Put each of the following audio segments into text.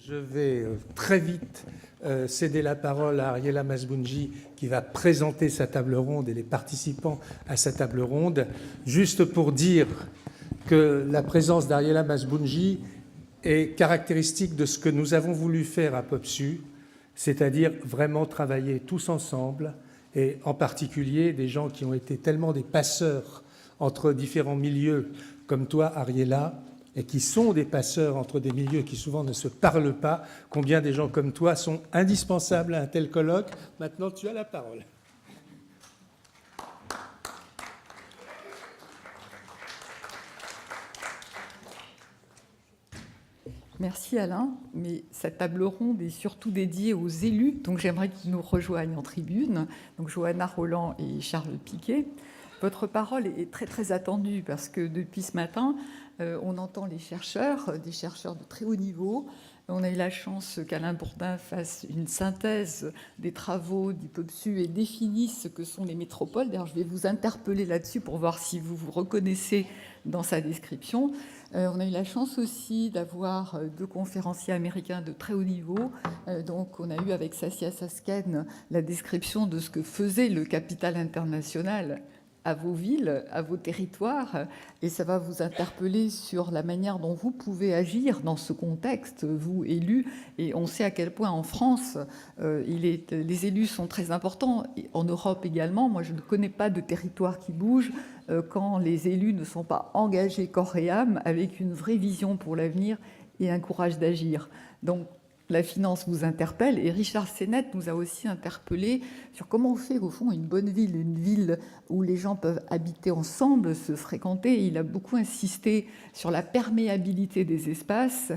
Je vais très vite céder la parole à Ariela Masbounji qui va présenter sa table ronde et les participants à sa table ronde. Juste pour dire que la présence d'Ariela Masbounji est caractéristique de ce que nous avons voulu faire à POPSU, c'est-à-dire vraiment travailler tous ensemble, et en particulier des gens qui ont été tellement des passeurs entre différents milieux, comme toi, Ariela, et qui sont des passeurs entre des milieux qui souvent ne se parlent pas, combien des gens comme toi sont indispensables à un tel colloque. Maintenant, tu as la parole. Merci Alain, mais cette table ronde est surtout dédiée aux élus, donc j'aimerais qu'ils nous rejoignent en tribune, donc Johanna Roland et Charles Piquet. Votre parole est très très attendue parce que depuis ce matin, on entend les chercheurs, des chercheurs de très haut niveau. On a eu la chance qu'Alain Bourdin fasse une synthèse des travaux du POPSU et définisse ce que sont les métropoles. D'ailleurs, je vais vous interpeller là-dessus pour voir si vous vous reconnaissez dans sa description. On a eu la chance aussi d'avoir deux conférenciers américains de très haut niveau. Donc, on a eu avec Saskia Sasken la description de ce que faisait le capital international à vos villes, à vos territoires, et ça va vous interpeller sur la manière dont vous pouvez agir dans ce contexte, vous, élus. Et on sait à quel point en France, les élus sont très importants, en Europe également. Moi, je ne connais pas de territoire qui bouge quand les élus ne sont pas engagés corps et âme, avec une vraie vision pour l'avenir et un courage d'agir. Donc, la finance vous interpelle, et Richard Sennett nous a aussi interpellés sur comment on fait, au fond, une bonne ville, une ville où les gens peuvent habiter ensemble, se fréquenter. Il a beaucoup insisté sur la perméabilité des espaces,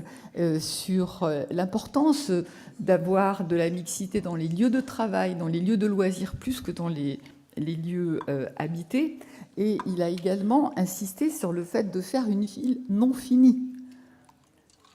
sur l'importance d'avoir de la mixité dans les lieux de travail, dans les lieux de loisirs, plus que dans les lieux habités. Et il a également insisté sur le fait de faire une ville non finie,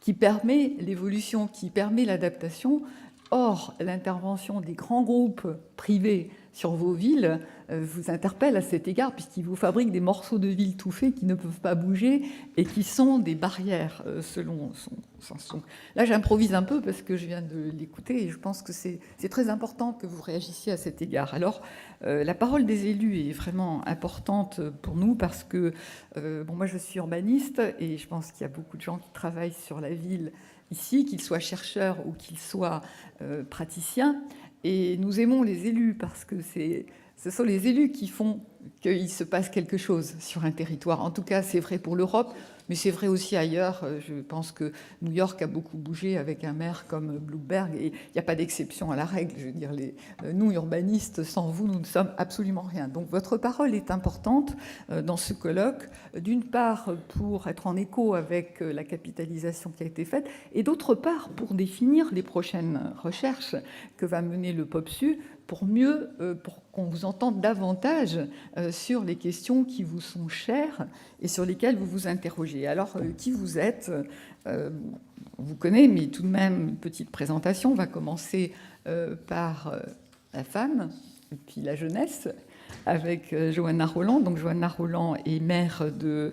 qui permet l'évolution, qui permet l'adaptation. Or, l'intervention des grands groupes privés sur vos villes vous interpelle à cet égard, puisqu'ils vous fabriquent des morceaux de villes tout faits qui ne peuvent pas bouger et qui sont des barrières selon son. Là, j'improvise un peu parce que je viens de l'écouter et je pense que c'est très important que vous réagissiez à cet égard. Alors, la parole des élus est vraiment importante pour nous parce que, moi, je suis urbaniste et je pense qu'il y a beaucoup de gens qui travaillent sur la ville ici, qu'ils soient chercheurs ou qu'ils soient praticiens. Et nous aimons les élus parce que ce sont les élus qui font qu'il se passe quelque chose sur un territoire. En tout cas, c'est vrai pour l'Europe, mais c'est vrai aussi ailleurs. Je pense que New York a beaucoup bougé avec un maire comme Bloomberg, et il n'y a pas d'exception à la règle. Je veux dire, nous, urbanistes, sans vous, nous ne sommes absolument rien. Donc votre parole est importante dans ce colloque, d'une part pour être en écho avec la capitalisation qui a été faite, et d'autre part pour définir les prochaines recherches que va mener le POPSU, pour qu'on vous entende davantage sur les questions qui vous sont chères et sur lesquelles vous vous interrogez. Alors, qui vous êtes ? Vous connaissez, mais tout de même, une petite présentation. On va commencer par la femme, et puis la jeunesse, avec Johanna Roland. Donc, Johanna Roland est maire de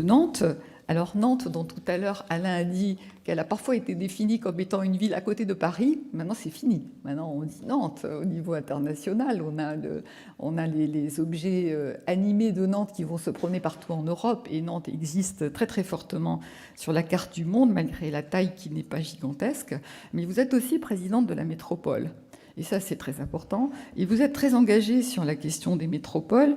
Nantes. Alors Nantes, dont tout à l'heure Alain a dit qu'elle a parfois été définie comme étant une ville à côté de Paris, maintenant c'est fini. Maintenant on dit Nantes au niveau international. On a les objets animés de Nantes qui vont se promener partout en Europe, et Nantes existe très très fortement sur la carte du monde, malgré la taille qui n'est pas gigantesque. Mais vous êtes aussi présidente de la métropole. Et ça, c'est très important. Et vous êtes très engagé sur la question des métropoles,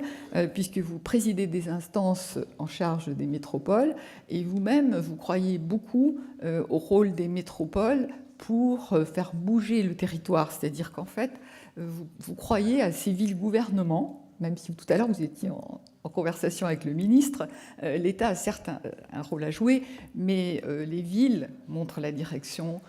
puisque vous présidez des instances en charge des métropoles, et vous-même, vous croyez beaucoup au rôle des métropoles pour faire bouger le territoire. C'est-à-dire qu'en fait, vous croyez à ces villes-gouvernements, même si tout à l'heure, vous étiez en conversation avec le ministre. L'État a certes un rôle à jouer, mais les villes montrent la direction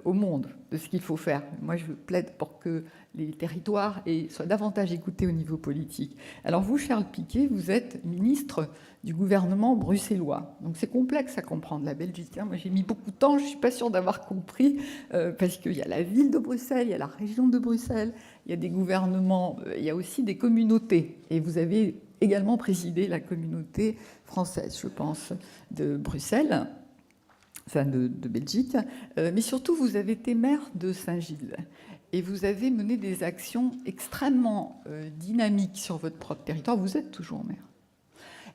au monde de ce qu'il faut faire. Moi, je plaide pour que les territoires soient davantage écoutés au niveau politique. Alors vous, Charles Piquet, vous êtes ministre du gouvernement bruxellois. Donc c'est complexe à comprendre, la Belgique. Moi, j'ai mis beaucoup de temps, je ne suis pas sûre d'avoir compris, parce qu'il y a la ville de Bruxelles, il y a la région de Bruxelles, il y a des gouvernements, il y a aussi des communautés. Et vous avez également présidé la communauté française, je pense, de Bruxelles. enfin de Belgique, mais surtout vous avez été maire de Saint-Gilles et vous avez mené des actions extrêmement dynamiques sur votre propre territoire. Vous êtes toujours maire.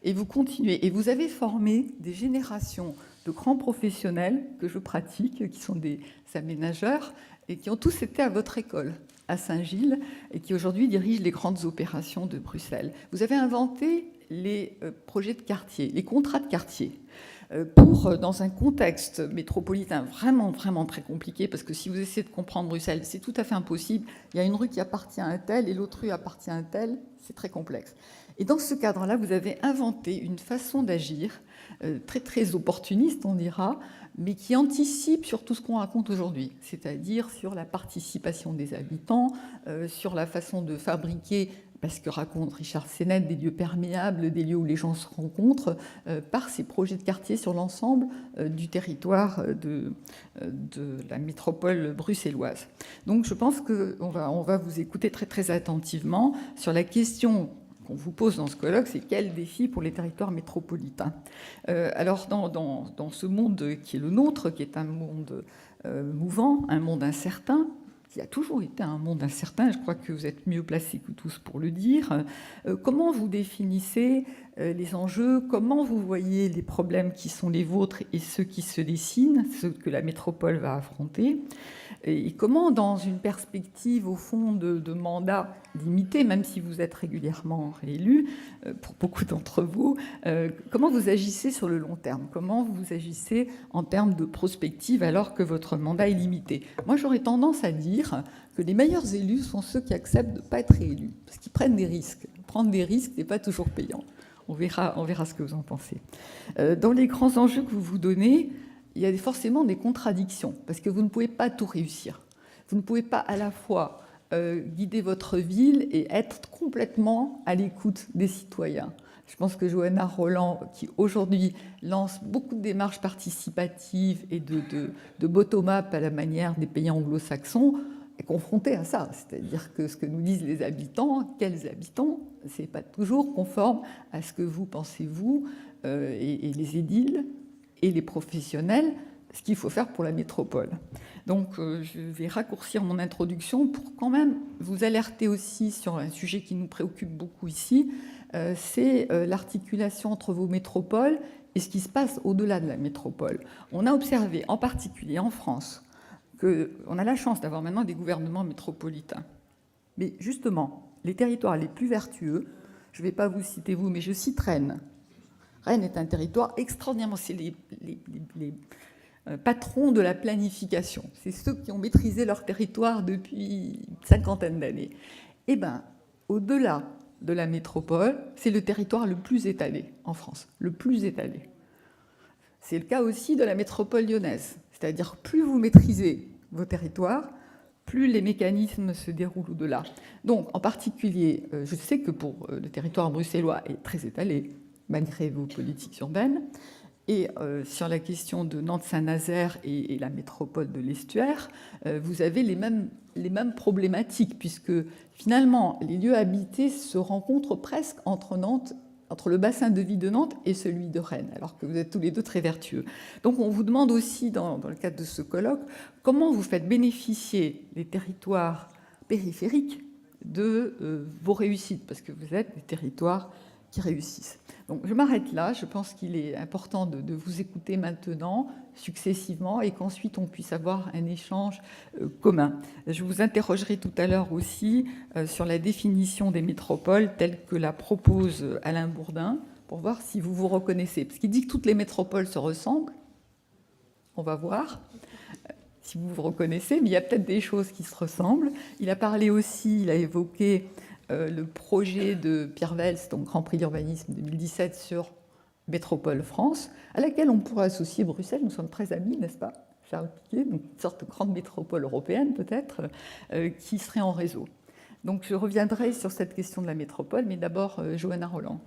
Et vous continuez. Et vous avez formé des générations de grands professionnels que je pratique, qui sont des aménageurs, et qui ont tous été à votre école, à Saint-Gilles, et qui aujourd'hui dirigent les grandes opérations de Bruxelles. Vous avez inventé les projets de quartier, les contrats de quartier, pour, dans un contexte métropolitain vraiment, vraiment très compliqué, parce que si vous essayez de comprendre Bruxelles, c'est tout à fait impossible. Il y a une rue qui appartient à un tel et l'autre rue appartient à un tel, c'est très complexe. Et dans ce cadre-là, vous avez inventé une façon d'agir très, très opportuniste, on dira, mais qui anticipe sur tout ce qu'on raconte aujourd'hui, c'est-à-dire sur la participation des habitants, sur la façon de fabriquer, parce que raconte Richard Sennett, des lieux perméables, des lieux où les gens se rencontrent, par ces projets de quartier sur l'ensemble du territoire de la métropole bruxelloise. Donc je pense qu'on va vous écouter très, très attentivement sur la question qu'on vous pose dans ce colloque, c'est quel défi pour les territoires métropolitains. Alors dans ce monde qui est le nôtre, qui est un monde mouvant, un monde incertain, qui a toujours été un monde incertain, je crois que vous êtes mieux placés que tous pour le dire. Comment vous définissez les enjeux? Comment vous voyez les problèmes qui sont les vôtres et ceux qui se dessinent, ceux que la métropole va affronter? Et comment, dans une perspective, au fond, de mandat limité, même si vous êtes régulièrement réélu, pour beaucoup d'entre vous, comment vous agissez sur le long terme? Comment vous agissez en termes de prospective alors que votre mandat est limité? Moi, j'aurais tendance à dire que les meilleurs élus sont ceux qui acceptent de ne pas être réélus, parce qu'ils prennent des risques. Prendre des risques n'est pas toujours payant. On verra ce que vous en pensez. Dans les grands enjeux que vous vous donnez, il y a forcément des contradictions, parce que vous ne pouvez pas tout réussir. Vous ne pouvez pas à la fois guider votre ville et être complètement à l'écoute des citoyens. Je pense que Johanna Roland, qui aujourd'hui lance beaucoup de démarches participatives et de bottom-up à la manière des pays anglo-saxons, est confrontée à ça. C'est-à-dire que ce que nous disent les habitants, quels habitants, ce n'est pas toujours conforme à ce que vous pensez, vous, et les édiles, et les professionnels, ce qu'il faut faire pour la métropole. Donc je vais raccourcir mon introduction pour quand même vous alerter aussi sur un sujet qui nous préoccupe beaucoup ici, c'est l'articulation entre vos métropoles et ce qui se passe au-delà de la métropole. On a observé, en particulier en France, qu'on a la chance d'avoir maintenant des gouvernements métropolitains. Mais justement, les territoires les plus vertueux, je ne vais pas vous citer vous, mais je cite Rennes. Rennes est un territoire extraordinairement... C'est les patrons de la planification. C'est ceux qui ont maîtrisé leur territoire depuis une cinquantaine d'années. Eh bien, au-delà de la métropole, c'est le territoire le plus étalé en France, le plus étalé. C'est le cas aussi de la métropole lyonnaise. C'est-à-dire, plus vous maîtrisez vos territoires, plus les mécanismes se déroulent au-delà. Donc, en particulier, je sais que pour le territoire bruxellois est très étalé, malgré vos politiques urbaines. Et sur la question de Nantes-Saint-Nazaire et la métropole de l'Estuaire, vous avez les mêmes problématiques, puisque finalement, les lieux habités se rencontrent presque entre le bassin de vie de Nantes et celui de Rennes, alors que vous êtes tous les deux très vertueux. Donc on vous demande aussi, dans le cadre de ce colloque, comment vous faites bénéficier les territoires périphériques de vos réussites, parce que vous êtes des territoires qui réussissent. Donc je m'arrête là, je pense qu'il est important de vous écouter maintenant, successivement, et qu'ensuite on puisse avoir un échange commun. Je vous interrogerai tout à l'heure aussi sur la définition des métropoles telle que la propose Alain Bourdin, pour voir si vous vous reconnaissez. Parce qu'il dit que toutes les métropoles se ressemblent, on va voir si vous vous reconnaissez, mais il y a peut-être des choses qui se ressemblent. Il a parlé aussi, il a évoqué le projet de Pierre Vels, donc Grand Prix d'urbanisme 2017 sur Métropole France, à laquelle on pourrait associer Bruxelles. Nous sommes très amis, n'est-ce pas, Charles Piquet, donc une sorte de grande métropole européenne peut-être, qui serait en réseau. Donc je reviendrai sur cette question de la métropole, mais d'abord Johanna Roland.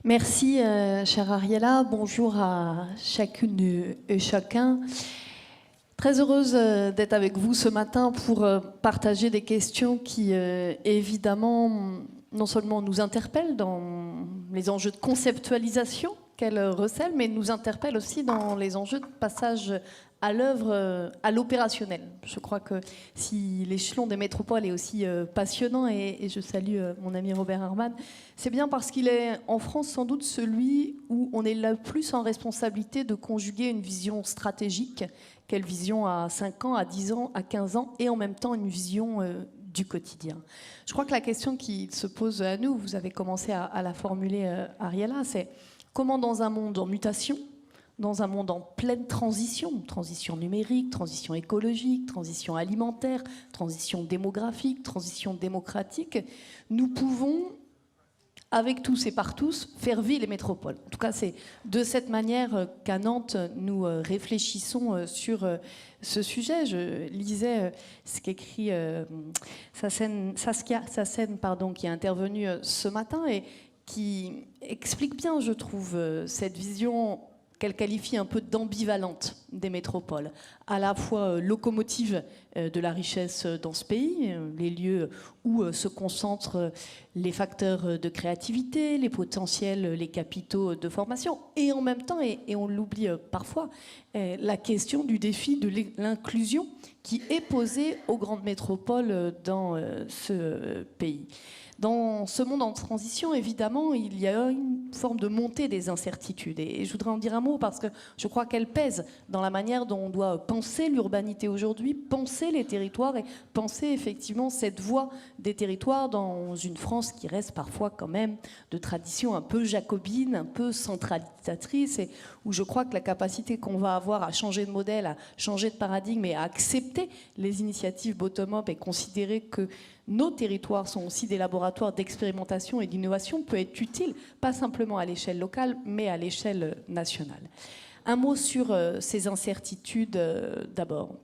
Merci, chère Ariella. Bonjour à chacune et chacun. Très heureuse d'être avec vous ce matin pour partager des questions qui, évidemment, non seulement nous interpellent dans les enjeux de conceptualisation qu'elle recèle, mais nous interpelle aussi dans les enjeux de passage à l'œuvre, à l'opérationnel. Je crois que si l'échelon des métropoles est aussi passionnant, et je salue mon ami Robert Herman, c'est bien parce qu'il est en France sans doute celui où on est le plus en responsabilité de conjuguer une vision stratégique, quelle vision à 5 ans, à 10 ans, à 15 ans, et en même temps une vision du quotidien. Je crois que la question qui se pose à nous, vous avez commencé à la formuler, Ariela, c'est comment dans un monde en mutation, dans un monde en pleine transition, transition numérique, transition écologique, transition alimentaire, transition démographique, transition démocratique, nous pouvons, avec tous et par tous, faire vivre les métropoles. En tout cas, c'est de cette manière qu'à Nantes, nous réfléchissons sur ce sujet. Je lisais ce qu'écrit Saskia Sassen, qui est intervenue ce matin et qui explique bien, je trouve, cette vision qu'elle qualifie un peu d'ambivalente des métropoles, à la fois locomotive de la richesse dans ce pays, les lieux où se concentrent les facteurs de créativité, les potentiels, les capitaux de formation, et en même temps, et on l'oublie parfois, la question du défi de l'inclusion qui est posée aux grandes métropoles dans ce pays. Dans ce monde en transition, évidemment, il y a une forme de montée des incertitudes. Et je voudrais en dire un mot parce que je crois qu'elle pèse dans la manière dont on doit penser l'urbanité aujourd'hui, penser les territoires et penser effectivement cette voie des territoires dans une France qui reste parfois quand même de tradition un peu jacobine, un peu centralisatrice, et où je crois que la capacité qu'on va avoir à changer de modèle, à changer de paradigme et à accepter les initiatives bottom-up et considérer que nos territoires sont aussi des laboratoires d'expérimentation et d'innovation peut être utile, pas simplement à l'échelle locale, mais à l'échelle nationale. Un mot sur ces incertitudes d'abord.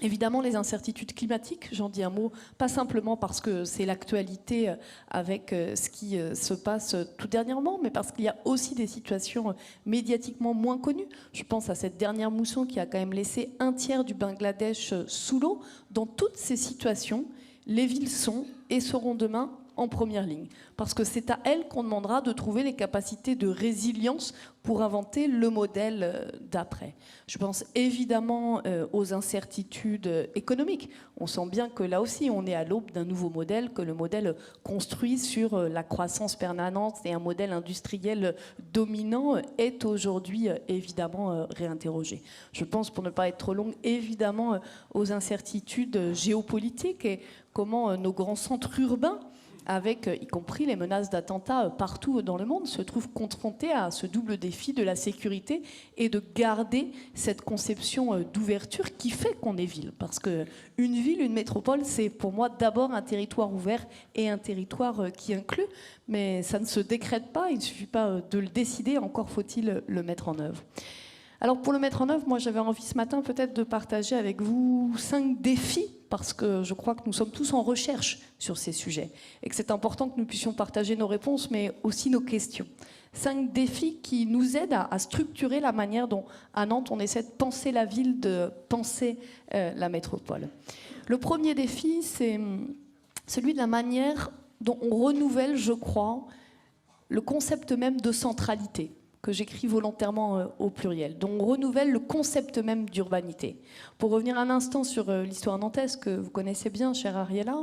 Évidemment, les incertitudes climatiques, j'en dis un mot, pas simplement parce que c'est l'actualité avec ce qui se passe tout dernièrement, mais parce qu'il y a aussi des situations médiatiquement moins connues. Je pense à cette dernière mousson qui a quand même laissé un tiers du Bangladesh sous l'eau. Dans toutes ces situations, les villes sont et seront demain en première ligne. Parce que c'est à elles qu'on demandera de trouver les capacités de résilience pour inventer le modèle d'après. Je pense évidemment aux incertitudes économiques. On sent bien que là aussi, on est à l'aube d'un nouveau modèle, que le modèle construit sur la croissance permanente et un modèle industriel dominant est aujourd'hui évidemment réinterrogé. Je pense, pour ne pas être trop longue, évidemment aux incertitudes géopolitiques et comment nos grands centres urbains, avec y compris les menaces d'attentats partout dans le monde, se trouvent confrontés à ce double défi de la sécurité et de garder cette conception d'ouverture qui fait qu'on est ville. Parce qu'une ville, une métropole, c'est pour moi d'abord un territoire ouvert et un territoire qui inclut, mais ça ne se décrète pas, il ne suffit pas de le décider, encore faut-il le mettre en œuvre. Alors pour le mettre en œuvre, moi j'avais envie ce matin peut-être de partager avec vous 5 défis, parce que je crois que nous sommes tous en recherche sur ces sujets et que c'est important que nous puissions partager nos réponses, mais aussi nos questions. 5 défis qui nous aident à structurer la manière dont, à Nantes, on essaie de penser la ville, de penser la métropole. Le premier défi, c'est celui de la manière dont on renouvelle, je crois, le concept même de centralité, que j'écris volontairement au pluriel, dont on renouvelle le concept même d'urbanité. Pour revenir un instant sur l'histoire nantaise que vous connaissez bien, chère Ariela,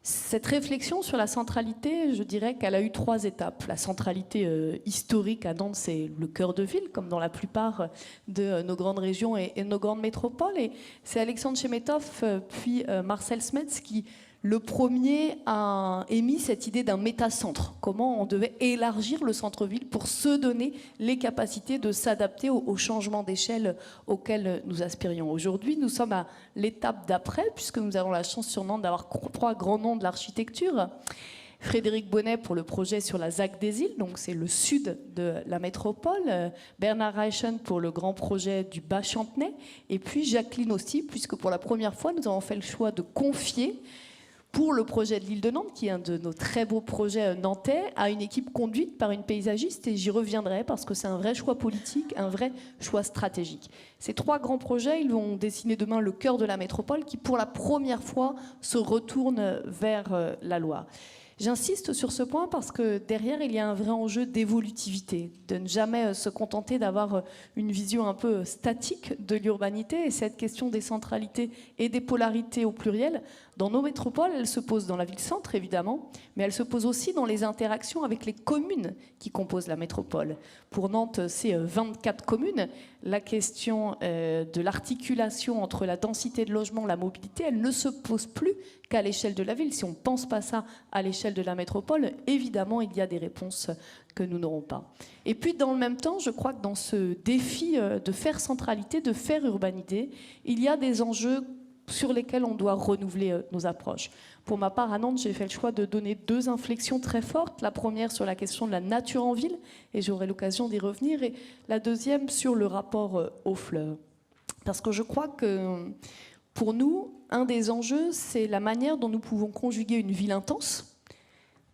cette réflexion sur la centralité, je dirais qu'elle a eu 3 étapes. La centralité historique à Nantes, c'est le cœur de ville, comme dans la plupart de nos grandes régions et nos grandes métropoles. Et c'est Alexandre Chemetov, puis Marcel Smets qui, le premier, a émis cette idée d'un métacentre. Comment on devait élargir le centre-ville pour se donner les capacités de s'adapter aux changements d'échelle auxquels nous aspirions. Aujourd'hui, nous sommes à l'étape d'après, puisque nous avons la chance sur Nantes d'avoir 3 grands noms de l'architecture. Frédéric Bonnet pour le projet sur la ZAC des îles, donc c'est le sud de la métropole. Bernard Reichen pour le grand projet du Bas-Chantenay. Et puis Jacqueline aussi, puisque pour la première fois, nous avons fait le choix de confier pour le projet de l'île de Nantes, qui est un de nos très beaux projets nantais, à une équipe conduite par une paysagiste, et j'y reviendrai parce que c'est un vrai choix politique, un vrai choix stratégique. Ces 3 grands projets, ils vont dessiner demain le cœur de la métropole qui, pour la première fois, se retourne vers la Loire. J'insiste sur ce point parce que derrière, il y a un vrai enjeu d'évolutivité, de ne jamais se contenter d'avoir une vision un peu statique de l'urbanité. Et cette question des centralités et des polarités au pluriel, dans nos métropoles, elle se pose dans la ville-centre, évidemment, mais elle se pose aussi dans les interactions avec les communes qui composent la métropole. Pour Nantes, c'est 24 communes. La question de l'articulation entre la densité de logement, la mobilité, elle ne se pose plus qu'à l'échelle de la ville. Si on ne pense pas ça à l'échelle de la métropole, évidemment, il y a des réponses que nous n'aurons pas. Et puis, dans le même temps, je crois que dans ce défi de faire centralité, de faire urbanité, il y a des enjeux sur lesquels on doit renouveler nos approches. Pour ma part, à Nantes, j'ai fait le choix de donner 2 inflexions très fortes. La première sur la question de la nature en ville, et j'aurai l'occasion d'y revenir, et la deuxième sur le rapport aux fleurs. Parce que je crois que, pour nous, un des enjeux, c'est la manière dont nous pouvons conjuguer une ville intense.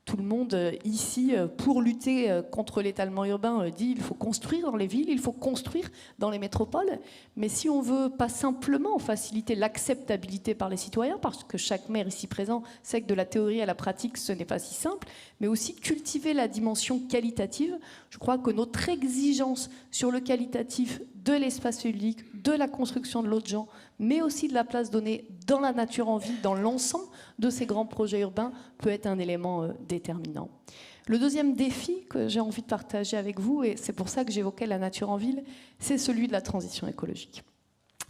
Tout le monde ici, pour lutter contre l'étalement urbain, dit qu'il faut construire dans les villes, il faut construire dans les métropoles. Mais si on veut pas simplement faciliter l'acceptabilité par les citoyens, parce que chaque maire ici présent sait que de la théorie à la pratique, ce n'est pas si simple, mais aussi cultiver la dimension qualitative, je crois que notre exigence sur le qualitatif de l'espace public, de la construction de logements, mais aussi de la place donnée dans la nature en ville, dans l'ensemble de ces grands projets urbains, peut être un élément déterminant. Le deuxième défi que j'ai envie de partager avec vous, et c'est pour ça que j'évoquais la nature en ville, c'est celui de la transition écologique.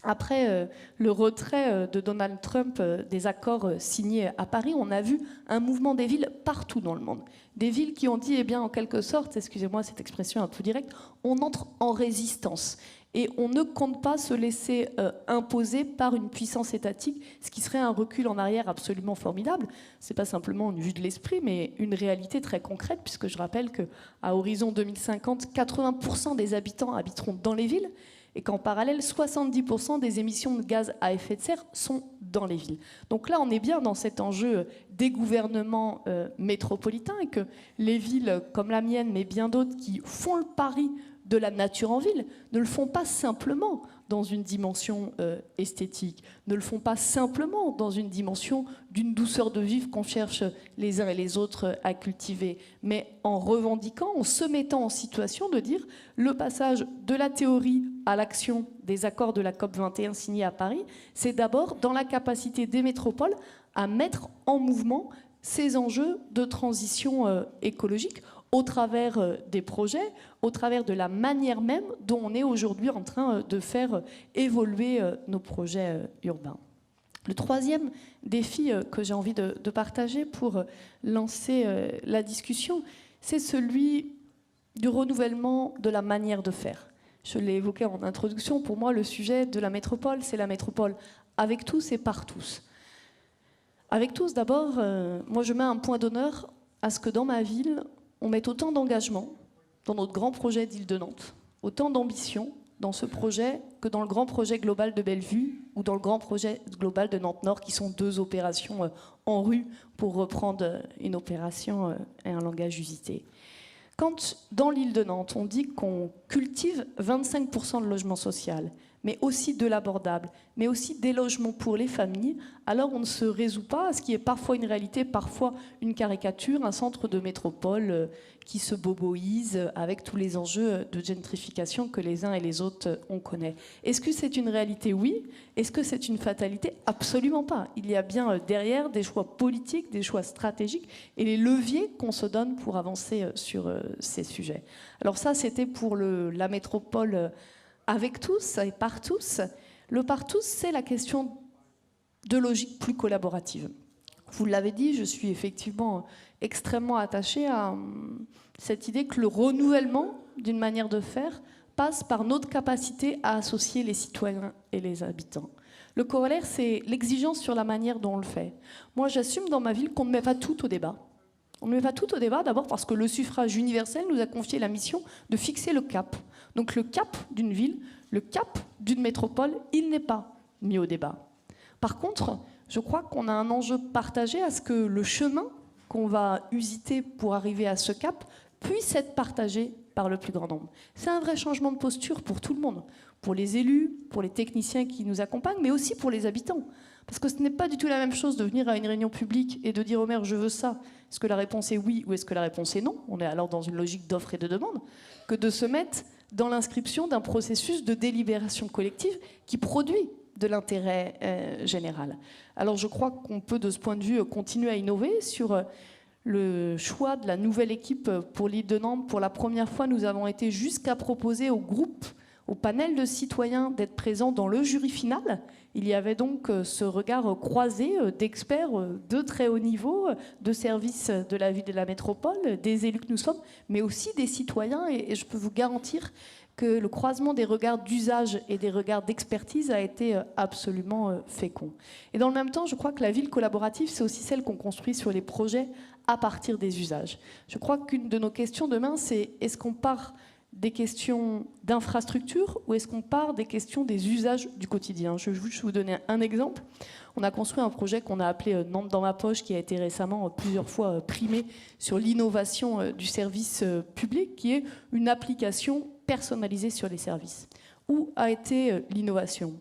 Après le retrait de Donald Trump des accords signés à Paris, on a vu un mouvement des villes partout dans le monde. Des villes qui ont dit, eh bien, en quelque sorte, excusez-moi cette expression un peu directe, on entre en résistance. Et on ne compte pas se laisser imposer par une puissance étatique, ce qui serait un recul en arrière absolument formidable. Ce n'est pas simplement une vue de l'esprit, mais une réalité très concrète, puisque je rappelle qu'à horizon 2050, 80% des habitants habiteront dans les villes, et qu'en parallèle, 70% des émissions de gaz à effet de serre sont dans les villes. Donc là, on est bien dans cet enjeu des gouvernements métropolitains, et que les villes comme la mienne, mais bien d'autres qui font le pari de la nature en ville, ne le font pas simplement dans une dimension esthétique, ne le font pas simplement dans une dimension d'une douceur de vivre qu'on cherche les uns et les autres à cultiver, mais en revendiquant, en se mettant en situation de dire le passage de la théorie à l'action des accords de la COP21 signés à Paris, c'est d'abord dans la capacité des métropoles à mettre en mouvement ces enjeux de transition écologique au travers des projets, au travers de la manière même dont on est aujourd'hui en train de faire évoluer nos projets urbains. Le troisième défi que j'ai envie de partager pour lancer la discussion, c'est celui du renouvellement de la manière de faire. Je l'ai évoqué en introduction, pour moi le sujet de la métropole, c'est la métropole avec tous et par tous. Avec tous, d'abord, moi je mets un point d'honneur à ce que dans ma ville, on mette autant d'engagement dans notre grand projet d'Île de Nantes, autant d'ambition dans ce projet que dans le grand projet global de Bellevue ou dans le grand projet global de Nantes-Nord, qui sont 2 opérations en rue, pour reprendre une opération et un langage usité. Quand, dans l'île de Nantes, on dit qu'on cultive 25% de logement social, mais aussi de l'abordable, mais aussi des logements pour les familles, alors on ne se résout pas à ce qui est parfois une réalité, parfois une caricature, un centre de métropole qui se boboise avec tous les enjeux de gentrification que les uns et les autres on connaît. Est-ce que c'est une réalité? Oui. Est-ce que c'est une fatalité? Absolument pas. Il y a bien derrière des choix politiques, des choix stratégiques et les leviers qu'on se donne pour avancer sur ces sujets. Alors ça, c'était pour la métropole avec tous et par tous. Le par tous, c'est la question de logique plus collaborative. Vous l'avez dit, je suis effectivement extrêmement attachée à cette idée que le renouvellement d'une manière de faire passe par notre capacité à associer les citoyens et les habitants. Le corollaire, c'est l'exigence sur la manière dont on le fait. Moi, j'assume dans ma ville qu'on ne met pas tout au débat. On ne met pas tout au débat, d'abord parce que le suffrage universel nous a confié la mission de fixer le cap. Donc le cap d'une ville, le cap d'une métropole, il n'est pas mis au débat. Par contre, je crois qu'on a un enjeu partagé à ce que le chemin qu'on va usiter pour arriver à ce cap puisse être partagé par le plus grand nombre. C'est un vrai changement de posture pour tout le monde, pour les élus, pour les techniciens qui nous accompagnent, mais aussi pour les habitants. Parce que ce n'est pas du tout la même chose de venir à une réunion publique et de dire au maire « je veux ça ». Est-ce que la réponse est oui ou est-ce que la réponse est non? On est alors dans une logique d'offre et de demande, que de se mettre dans l'inscription d'un processus de délibération collective qui produit de l'intérêt général. Alors je crois qu'on peut de ce point de vue continuer à innover sur le choix de la nouvelle équipe pour l'île de Nantes. Pour la première fois, nous avons été jusqu'à proposer au groupe, au panel de citoyens d'être présents dans le jury final. Il y avait donc ce regard croisé d'experts de très haut niveau, de services de la ville et de la métropole, des élus que nous sommes, mais aussi des citoyens. Et je peux vous garantir que le croisement des regards d'usage et des regards d'expertise a été absolument fécond. Et dans le même temps, je crois que la ville collaborative, c'est aussi celle qu'on construit sur les projets à partir des usages. Je crois qu'une de nos questions demain, c'est est-ce qu'on part des questions d'infrastructure ou est-ce qu'on part des questions des usages du quotidien? Je vais juste vous donner un exemple. On a construit un projet qu'on a appelé Nantes dans ma poche, qui a été récemment plusieurs fois primé sur l'innovation du service public, qui est une application personnalisée sur les services. Où a été l'innovation?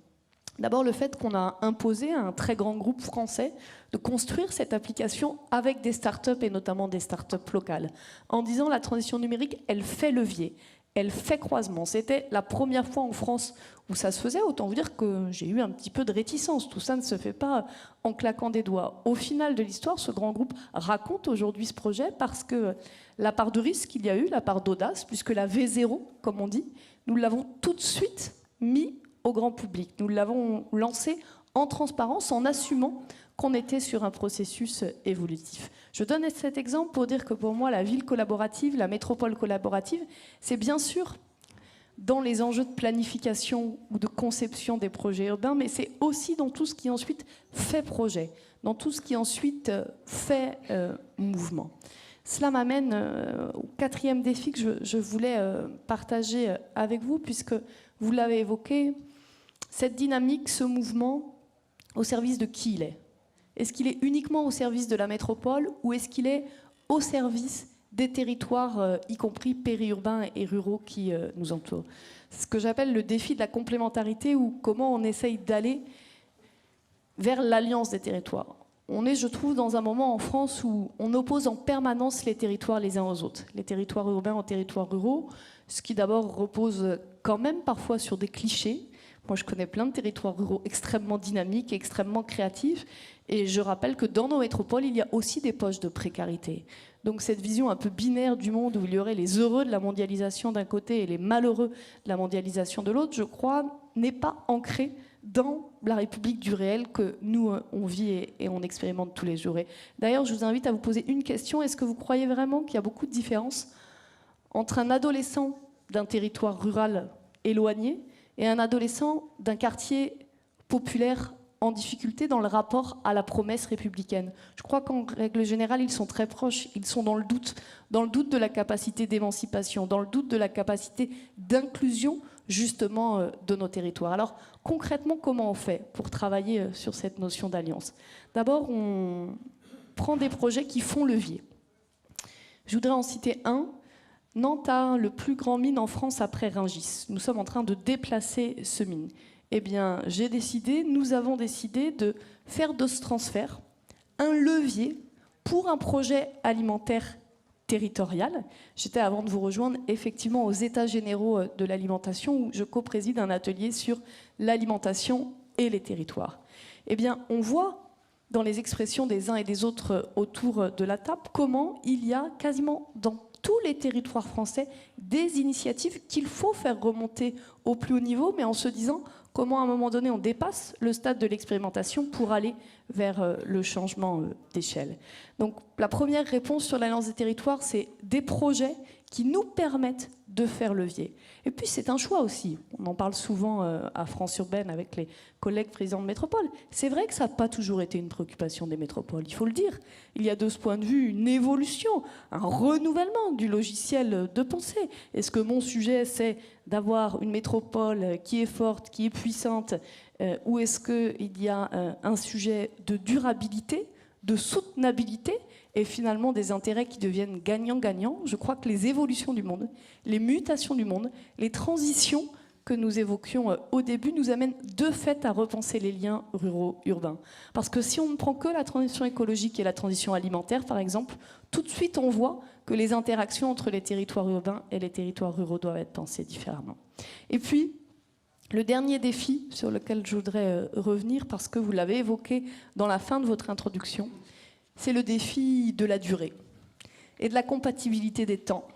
D'abord, le fait qu'on a imposé à un très grand groupe français de construire cette application avec des startups et notamment des startups locales, en disant la transition numérique, elle fait levier. Elle fait croisement. C'était la première fois en France où ça se faisait. Autant vous dire que j'ai eu un petit peu de réticence. Tout ça ne se fait pas en claquant des doigts. Au final de l'histoire, ce grand groupe raconte aujourd'hui ce projet parce que la part de risque qu'il y a eu, la part d'audace, puisque la V0, comme on dit, nous l'avons tout de suite mis au grand public. Nous l'avons lancé en transparence, en assumant qu'on était sur un processus évolutif. Je donne cet exemple pour dire que pour moi, la ville collaborative, la métropole collaborative, c'est bien sûr dans les enjeux de planification ou de conception des projets urbains, mais c'est aussi dans tout ce qui ensuite fait projet, dans tout ce qui ensuite fait mouvement. Cela m'amène au quatrième défi que je voulais partager avec vous, puisque vous l'avez évoqué, cette dynamique, ce mouvement, au service de qui il est? Est-ce qu'il est uniquement au service de la métropole ou est-ce qu'il est au service des territoires, y compris périurbains et ruraux qui nous entourent? C'est ce que j'appelle le défi de la complémentarité, ou comment on essaye d'aller vers l'alliance des territoires. On est, je trouve, dans un moment en France où on oppose en permanence les territoires les uns aux autres, les territoires urbains aux territoires ruraux, ce qui d'abord repose quand même parfois sur des clichés. Moi, je connais plein de territoires ruraux extrêmement dynamiques, extrêmement créatifs, et je rappelle que dans nos métropoles, il y a aussi des poches de précarité. Donc cette vision un peu binaire du monde où il y aurait les heureux de la mondialisation d'un côté et les malheureux de la mondialisation de l'autre, je crois, n'est pas ancrée dans la République du réel que nous, on vit et on expérimente tous les jours. D'ailleurs, je vous invite à vous poser une question. Est-ce que vous croyez vraiment qu'il y a beaucoup de différences entre un adolescent d'un territoire rural éloigné et un adolescent d'un quartier populaire en difficulté dans le rapport à la promesse républicaine? Je crois qu'en règle générale, ils sont très proches, ils sont dans le doute de la capacité d'émancipation, dans le doute de la capacité d'inclusion, justement, de nos territoires. Alors, concrètement, comment on fait pour travailler sur cette notion d'alliance? D'abord, on prend des projets qui font levier. Je voudrais en citer un. Nantes a le plus grand mine en France après Rungis. Nous sommes en train de déplacer ce mine. Eh bien, nous avons décidé de faire de ce transfert un levier pour un projet alimentaire territorial. J'étais, avant de vous rejoindre, effectivement aux États généraux de l'alimentation, où je co-préside un atelier sur l'alimentation et les territoires. Eh bien, on voit dans les expressions des uns et des autres autour de la table comment il y a quasiment dans tous les territoires français des initiatives qu'il faut faire remonter au plus haut niveau, mais en se disant comment à un moment donné on dépasse le stade de l'expérimentation pour aller vers le changement d'échelle. Donc la première réponse sur l'alliance des territoires, c'est des projets qui nous permettent de faire levier. Et puis c'est un choix aussi. On en parle souvent à France Urbaine avec les collègues présidents de métropole. C'est vrai que ça n'a pas toujours été une préoccupation des métropoles, il faut le dire. Il y a de ce point de vue une évolution, un renouvellement du logiciel de pensée. Est-ce que mon sujet, c'est d'avoir une métropole qui est forte, qui est puissante, ou est-ce qu'il y a un sujet de durabilité de soutenabilité et finalement des intérêts qui deviennent gagnant-gagnant. Je crois que les évolutions du monde, les mutations du monde, les transitions que nous évoquions au début nous amènent de fait à repenser les liens ruraux-urbains. Parce que si on ne prend que la transition écologique et la transition alimentaire, par exemple, tout de suite on voit que les interactions entre les territoires urbains et les territoires ruraux doivent être pensées différemment. Et puis, le dernier défi sur lequel je voudrais revenir, parce que vous l'avez évoqué dans la fin de votre introduction, c'est le défi de la durée et de la compatibilité des temps.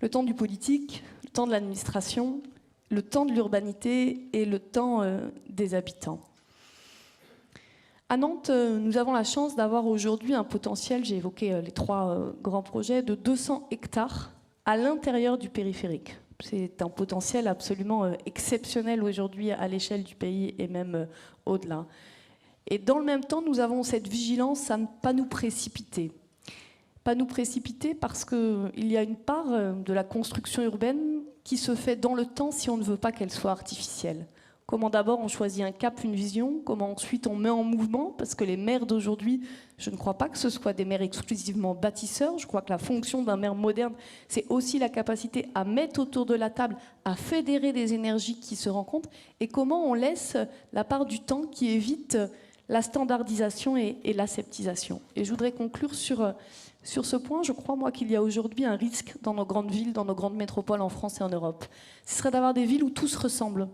Le temps du politique, le temps de l'administration, le temps de l'urbanité et le temps des habitants. À Nantes, nous avons la chance d'avoir aujourd'hui un potentiel, j'ai évoqué les 3 grands projets, de 200 hectares à l'intérieur du périphérique. C'est un potentiel absolument exceptionnel aujourd'hui à l'échelle du pays et même au-delà. Et dans le même temps, nous avons cette vigilance à ne pas nous précipiter. Pas nous précipiter parce qu'il y a une part de la construction urbaine qui se fait dans le temps si on ne veut pas qu'elle soit artificielle. Comment d'abord on choisit un cap, une vision, comment ensuite on met en mouvement, parce que les maires d'aujourd'hui, je ne crois pas que ce soit des maires exclusivement bâtisseurs, je crois que la fonction d'un maire moderne, c'est aussi la capacité à mettre autour de la table, à fédérer des énergies qui se rencontrent, et comment on laisse la part du temps qui évite la standardisation et l'aseptisation. Et je voudrais conclure sur ce point. Je crois, moi, qu'il y a aujourd'hui un risque dans nos grandes villes, dans nos grandes métropoles en France et en Europe. Ce serait d'avoir des villes où tout se ressemble.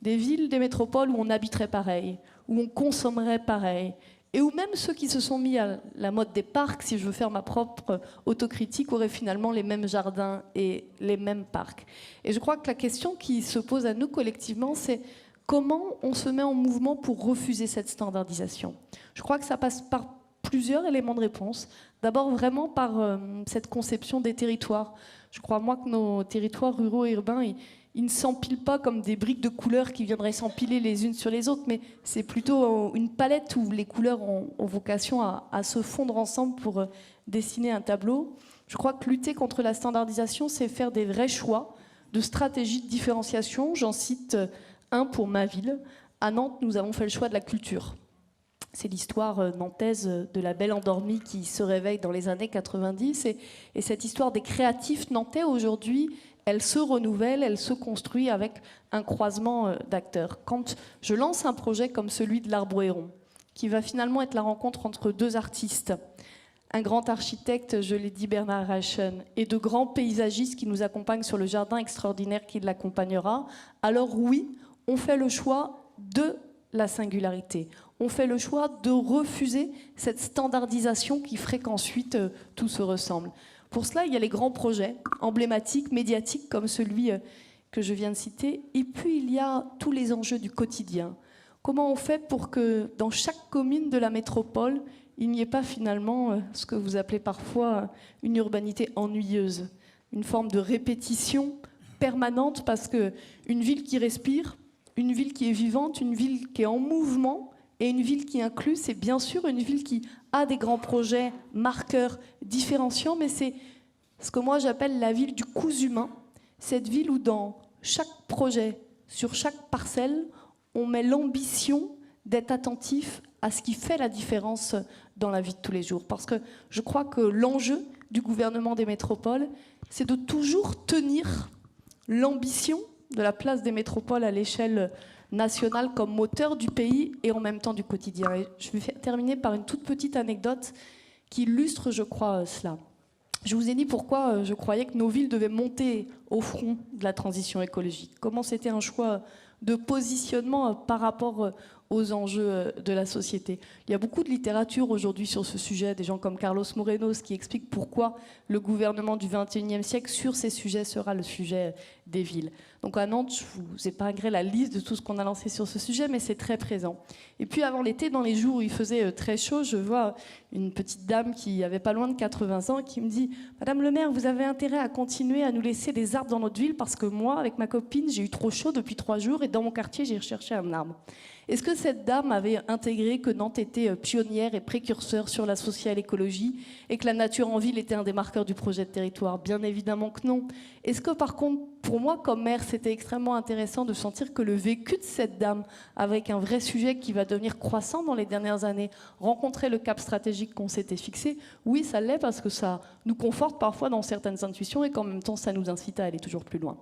Des villes, des métropoles où on habiterait pareil, où on consommerait pareil, et où même ceux qui se sont mis à la mode des parcs, si je veux faire ma propre autocritique, auraient finalement les mêmes jardins et les mêmes parcs. Et je crois que la question qui se pose à nous collectivement, c'est comment on se met en mouvement pour refuser cette standardisation. Je crois que ça passe par plusieurs éléments de réponse. D'abord, vraiment par cette conception des territoires. Je crois, moi, que nos territoires ruraux et urbains, ils ne s'empilent pas comme des briques de couleurs qui viendraient s'empiler les unes sur les autres, mais c'est plutôt une palette où les couleurs ont vocation à se fondre ensemble pour dessiner un tableau. Je crois que lutter contre la standardisation, c'est faire des vrais choix de stratégies de différenciation. J'en cite un pour ma ville. À Nantes, nous avons fait le choix de la culture. C'est l'histoire nantaise de la belle endormie qui se réveille dans les années 90. Et cette histoire des créatifs nantais aujourd'hui, elle se renouvelle, elle se construit avec un croisement d'acteurs. Quand je lance un projet comme celui de l'Arbre Héron, qui va finalement être la rencontre entre 2 artistes, un grand architecte, je l'ai dit, Bernard Reichen, et de grands paysagistes qui nous accompagnent sur le jardin extraordinaire qui l'accompagnera, alors oui, on fait le choix de la singularité. On fait le choix de refuser cette standardisation qui ferait qu'ensuite tout se ressemble. Pour cela, il y a les grands projets emblématiques, médiatiques, comme celui que je viens de citer. Et puis, il y a tous les enjeux du quotidien. Comment on fait pour que dans chaque commune de la métropole, il n'y ait pas finalement ce que vous appelez parfois une urbanité ennuyeuse, une forme de répétition permanente, parce qu'une ville qui respire, une ville qui est vivante, une ville qui est en mouvement, et une ville qui inclut, c'est bien sûr une ville qui a des grands projets marqueurs, différenciants, mais c'est ce que moi j'appelle la ville du cousu humain. Cette ville où dans chaque projet, sur chaque parcelle, on met l'ambition d'être attentif à ce qui fait la différence dans la vie de tous les jours. Parce que je crois que l'enjeu du gouvernement des métropoles, c'est de toujours tenir l'ambition de la place des métropoles à l'échelle nationale comme moteur du pays et en même temps du quotidien. Et je vais terminer par une toute petite anecdote qui illustre, je crois, cela. Je vous ai dit pourquoi je croyais que nos villes devaient monter au front de la transition écologique. Comment c'était un choix de positionnement par rapport aux enjeux de la société. Il y a beaucoup de littérature aujourd'hui sur ce sujet, des gens comme Carlos Morenos qui expliquent pourquoi le gouvernement du XXIe siècle sur ces sujets sera le sujet des villes. Donc à Nantes, je vous épargnerai la liste de tout ce qu'on a lancé sur ce sujet, mais c'est très présent. Et puis avant l'été, dans les jours où il faisait très chaud, je vois une petite dame qui avait pas loin de 80 ans qui me dit « Madame le maire, vous avez intérêt à continuer à nous laisser des arbres dans notre ville parce que moi, avec ma copine, j'ai eu trop chaud depuis 3 jours et dans mon quartier, j'ai recherché un arbre. » Est-ce que cette dame avait intégré que Nantes était pionnière et précurseur sur la social écologie et que la nature en ville était un des marqueurs du projet de territoire? Bien évidemment que non. Est-ce que par contre, pour moi comme maire, c'était extrêmement intéressant de sentir que le vécu de cette dame, avec un vrai sujet qui va devenir croissant dans les dernières années, rencontrait le cap stratégique qu'on s'était fixé? Oui, ça l'est parce que ça nous conforte parfois dans certaines intuitions et qu'en même temps, ça nous incite à aller toujours plus loin.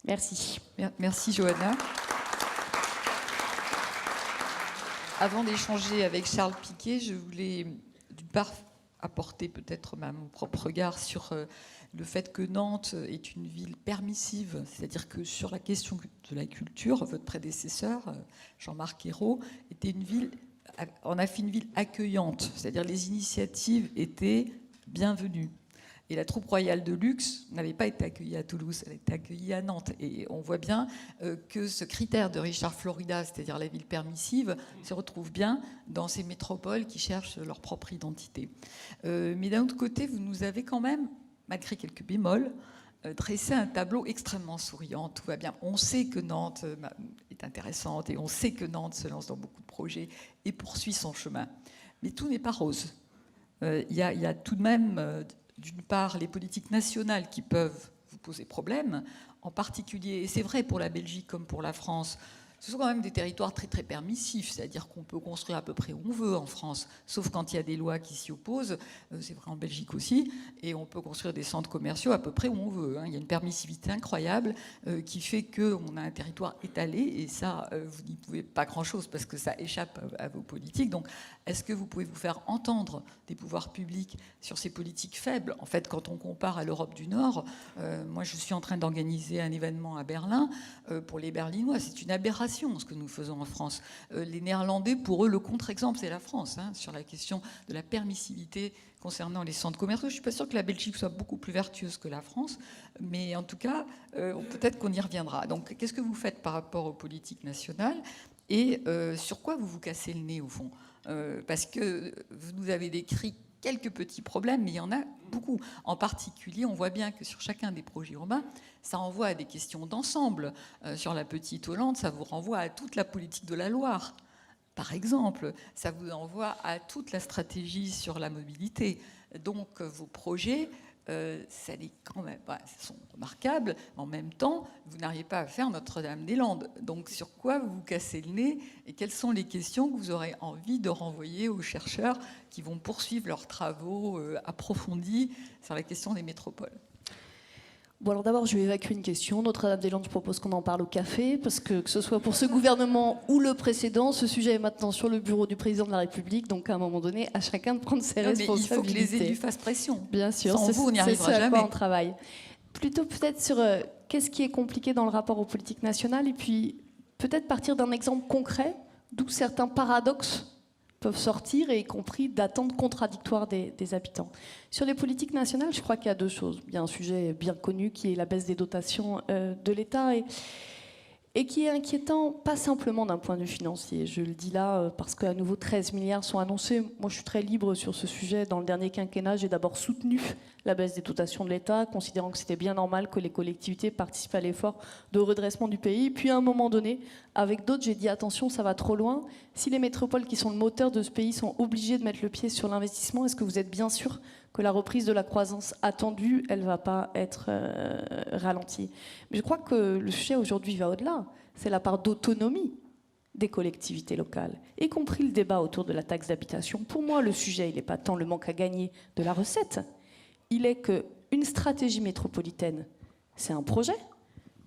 Merci. Merci Johanna. Avant d'échanger avec Charles Piquet, je voulais d'une part apporter peut-être mon propre regard sur le fait que Nantes est une ville permissive, c'est-à-dire que sur la question de la culture, votre prédécesseur, Jean-Marc Ayrault, en a fait une ville accueillante, c'est-à-dire les initiatives étaient bienvenues. Et la troupe royale de luxe n'avait pas été accueillie à Toulouse, elle a été accueillie à Nantes. Et on voit bien que ce critère de Richard Florida, c'est-à-dire la ville permissive, se retrouve bien dans ces métropoles qui cherchent leur propre identité. Mais d'un autre côté, vous nous avez quand même, malgré quelques bémols, dressé un tableau extrêmement souriant. Tout va bien. On sait que Nantes est intéressante et on sait que Nantes se lance dans beaucoup de projets et poursuit son chemin. Mais tout n'est pas rose. Il y a tout de même... d'une part, les politiques nationales qui peuvent vous poser problème, en particulier, et c'est vrai pour la Belgique comme pour la France, ce sont quand même des territoires très très permissifs, c'est-à-dire qu'on peut construire à peu près où on veut en France, sauf quand il y a des lois qui s'y opposent, c'est vrai en Belgique aussi, et on peut construire des centres commerciaux à peu près où on veut. Il y a une permissivité incroyable qui fait qu'on a un territoire étalé, et ça, vous n'y pouvez pas grand-chose parce que ça échappe à vos politiques. Donc, est-ce que vous pouvez vous faire entendre des pouvoirs publics sur ces politiques faibles? En fait, quand on compare à l'Europe du Nord, moi je suis en train d'organiser un événement à Berlin pour les Berlinois, c'est une aberration ce que nous faisons en France. Les Néerlandais, pour eux, le contre-exemple, c'est la France, sur la question de la permissivité concernant les centres commerciaux. Je ne suis pas sûre que la Belgique soit beaucoup plus vertueuse que la France, mais en tout cas, peut-être qu'on y reviendra. Donc, qu'est-ce que vous faites par rapport aux politiques nationales et sur quoi vous vous cassez le nez, au fond? Parce que vous nous avez décrit quelques petits problèmes, mais il y en a beaucoup. En particulier, on voit bien que sur chacun des projets urbains, ça renvoie à des questions d'ensemble. Sur la Petite Hollande, ça vous renvoie à toute la politique de la Loire. Par exemple, ça vous renvoie à toute la stratégie sur la mobilité. Donc, vos projets, ça les quand même, sont remarquables, mais en même temps, vous n'arrivez pas à faire Notre-Dame-des-Landes. Donc, sur quoi vous vous cassez le nez et quelles sont les questions que vous aurez envie de renvoyer aux chercheurs qui vont poursuivre leurs travaux approfondis sur la question des métropoles? Bon, alors d'abord, je vais évacuer une question. Notre-Dame-des-Landes, je propose qu'on en parle au café, parce que ce soit pour ce gouvernement ou le précédent, ce sujet est maintenant sur le bureau du président de la République, donc à un moment donné, à chacun de prendre ses responsabilités. Mais il faut que les élus fassent pression. Bien sûr, sans vous, on n'y arrivera jamais. C'est à quoi on travaille. Plutôt peut-être sur qu'est-ce qui est compliqué dans le rapport aux politiques nationales, et puis peut-être partir d'un exemple concret, d'où certains paradoxes peuvent sortir, et y compris d'attentes contradictoires des habitants. Sur les politiques nationales, je crois qu'il y a deux choses. Il y a un sujet bien connu qui est la baisse des dotations de l'État et qui est inquiétant, pas simplement d'un point de vue financier. Je le dis là parce qu'à nouveau 13 milliards sont annoncés. Moi, je suis très libre sur ce sujet. Dans le dernier quinquennat, j'ai d'abord soutenu la baisse des dotations de l'État, considérant que c'était bien normal que les collectivités participent à l'effort de redressement du pays. Puis à un moment donné, avec d'autres, j'ai dit attention, ça va trop loin. Si les métropoles qui sont le moteur de ce pays sont obligées de mettre le pied sur l'investissement, est-ce que vous êtes bien sûr que la reprise de la croissance attendue, elle ne va pas être ralentie? Mais je crois que le sujet aujourd'hui va au-delà. C'est la part d'autonomie des collectivités locales, y compris le débat autour de la taxe d'habitation. Pour moi, le sujet, il n'est pas tant le manque à gagner de la recette. Il est qu'une stratégie métropolitaine, c'est un projet,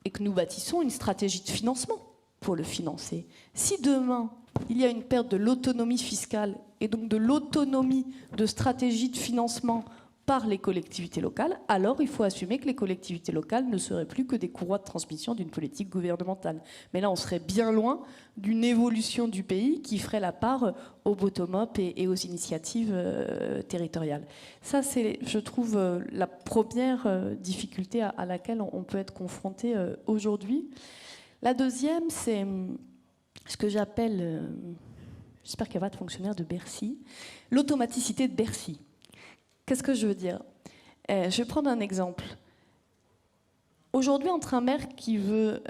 et que nous bâtissons une stratégie de financement pour le financer. Si demain, il y a une perte de l'autonomie fiscale et donc de l'autonomie de stratégie de financement par les collectivités locales, alors il faut assumer que les collectivités locales ne seraient plus que des courroies de transmission d'une politique gouvernementale. Mais là, on serait bien loin d'une évolution du pays qui ferait la part au bottom-up et aux initiatives territoriales. Ça, c'est, je trouve, la première difficulté à laquelle on peut être confronté aujourd'hui. La deuxième, c'est ce que j'appelle, j'espère qu'elle va être fonctionnaire de Bercy, l'automaticité de Bercy. Qu'est-ce que je veux dire? Je vais prendre un exemple. Aujourd'hui, entre un maire qui veut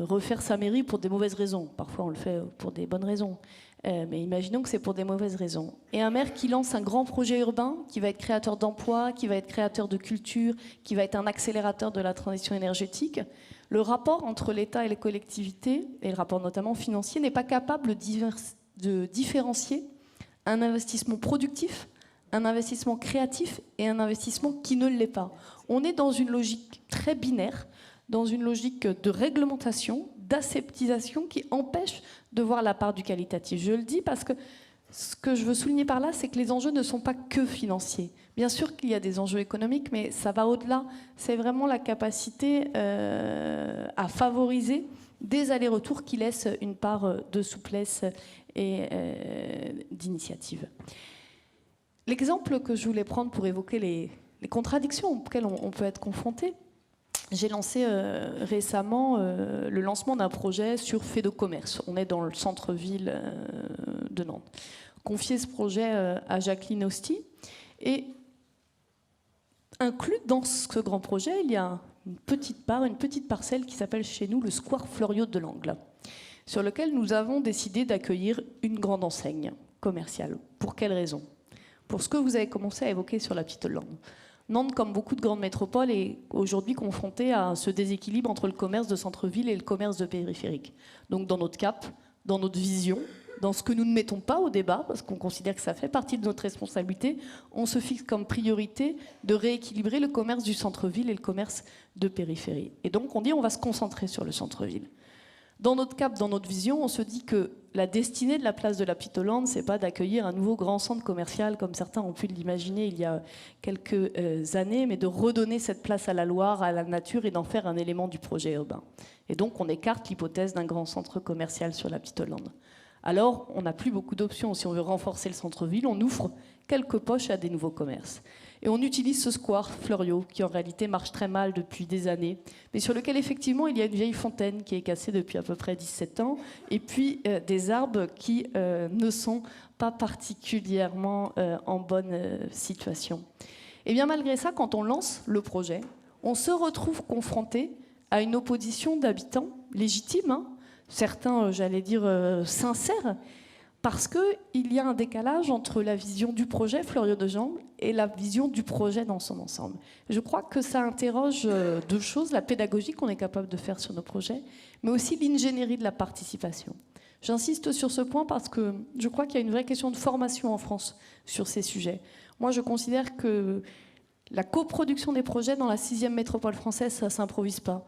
refaire sa mairie pour des mauvaises raisons, parfois on le fait pour des bonnes raisons, mais imaginons que c'est pour des mauvaises raisons, et un maire qui lance un grand projet urbain, qui va être créateur d'emplois, qui va être créateur de culture, qui va être un accélérateur de la transition énergétique, le rapport entre l'État et les collectivités, et le rapport notamment financier, n'est pas capable de différencier un investissement productif, un investissement créatif et un investissement qui ne l'est pas. On est dans une logique très binaire, dans une logique de réglementation, d'aseptisation qui empêche de voir la part du qualitatif. Je le dis parce que ce que je veux souligner par là, c'est que les enjeux ne sont pas que financiers. Bien sûr qu'il y a des enjeux économiques, mais ça va au-delà. C'est vraiment la capacité à favoriser des allers-retours qui laissent une part de souplesse et d'initiative. L'exemple que je voulais prendre pour évoquer les contradictions auxquelles on peut être confronté, j'ai lancé récemment le lancement d'un projet sur fait de commerce. On est dans le centre-ville de Nantes. Confié ce projet à Jacqueline Hosty. Et inclus dans ce grand projet, il y a une petite parcelle qui s'appelle chez nous le Square Fleuriot de l'Angle, sur lequel nous avons décidé d'accueillir une grande enseigne commerciale. Pour quelle raison ? Pour ce que vous avez commencé à évoquer sur la Petite Hollande. Nantes, comme beaucoup de grandes métropoles, est aujourd'hui confrontée à ce déséquilibre entre le commerce de centre-ville et le commerce de périphérique. Donc dans notre cap, dans notre vision, dans ce que nous ne mettons pas au débat, parce qu'on considère que ça fait partie de notre responsabilité, on se fixe comme priorité de rééquilibrer le commerce du centre-ville et le commerce de périphérie. Et donc on dit on va se concentrer sur le centre-ville. Dans notre cap, dans notre vision, on se dit que la destinée de la place de la Petite Hollande, c'est pas d'accueillir un nouveau grand centre commercial comme certains ont pu l'imaginer il y a quelques années, mais de redonner cette place à la Loire, à la nature et d'en faire un élément du projet urbain. Et donc on écarte l'hypothèse d'un grand centre commercial sur la Petite Hollande. Alors on n'a plus beaucoup d'options. Si on veut renforcer le centre-ville, on ouvre quelques poches à des nouveaux commerces. Et on utilise ce square Fleuriot, qui en réalité marche très mal depuis des années, mais sur lequel effectivement il y a une vieille fontaine qui est cassée depuis à peu près 17 ans, et puis des arbres qui ne sont pas particulièrement en bonne situation. Et bien malgré ça, quand on lance le projet, on se retrouve confronté à une opposition d'habitants légitime, hein, certains, j'allais dire, sincères, parce qu'il y a un décalage entre la vision du projet Fleuriot de Jangle et la vision du projet dans son ensemble. Je crois que ça interroge deux choses, la pédagogie qu'on est capable de faire sur nos projets, mais aussi l'ingénierie de la participation. J'insiste sur ce point parce que je crois qu'il y a une vraie question de formation en France sur ces sujets. Moi, je considère que la coproduction des projets dans la 6e métropole française, ça ne s'improvise pas.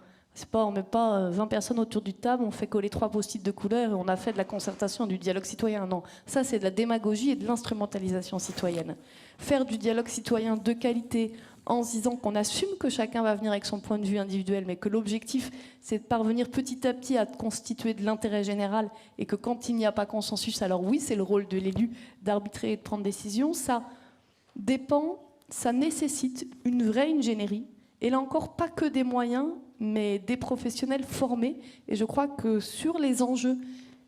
On ne met pas 20 personnes autour du table, on fait coller 3 post-it de couleur et on a fait de la concertation, du dialogue citoyen. Non, ça c'est de la démagogie et de l'instrumentalisation citoyenne. Faire du dialogue citoyen de qualité en se disant qu'on assume que chacun va venir avec son point de vue individuel, mais que l'objectif c'est de parvenir petit à petit à constituer de l'intérêt général et que quand il n'y a pas consensus, alors oui, c'est le rôle de l'élu d'arbitrer et de prendre décision. Ça nécessite une vraie ingénierie. Et là encore, pas que des moyens, mais des professionnels formés. Et je crois que sur les enjeux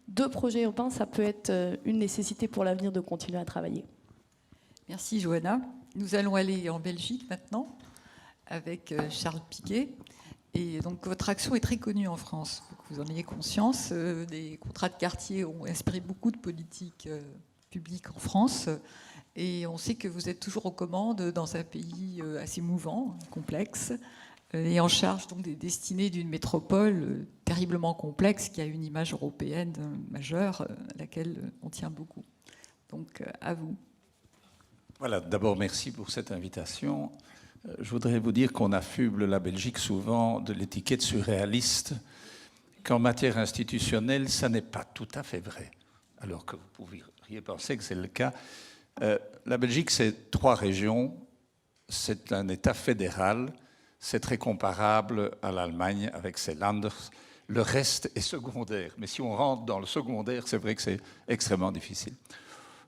de projets urbains, ça peut être une nécessité pour l'avenir de continuer à travailler. Merci Johanna. Nous allons aller en Belgique maintenant avec Charles Piquet. Et donc votre action est très connue en France, faut que vous en ayez conscience. Les contrats de quartier ont inspiré beaucoup de politiques publiques en France. Et on sait que vous êtes toujours aux commandes dans un pays assez mouvant, complexe, et en charge donc des destinées d'une métropole terriblement complexe qui a une image européenne majeure à laquelle on tient beaucoup. Donc à vous. Voilà, d'abord merci pour cette invitation. Je voudrais vous dire qu'on affuble la Belgique souvent de l'étiquette surréaliste, qu'en matière institutionnelle, ça n'est pas tout à fait vrai, alors que vous pourriez penser que c'est le cas. La Belgique, c'est 3 régions, c'est un État fédéral, c'est très comparable à l'Allemagne avec ses Länders. Le reste est secondaire, mais si on rentre dans le secondaire, c'est vrai que c'est extrêmement difficile.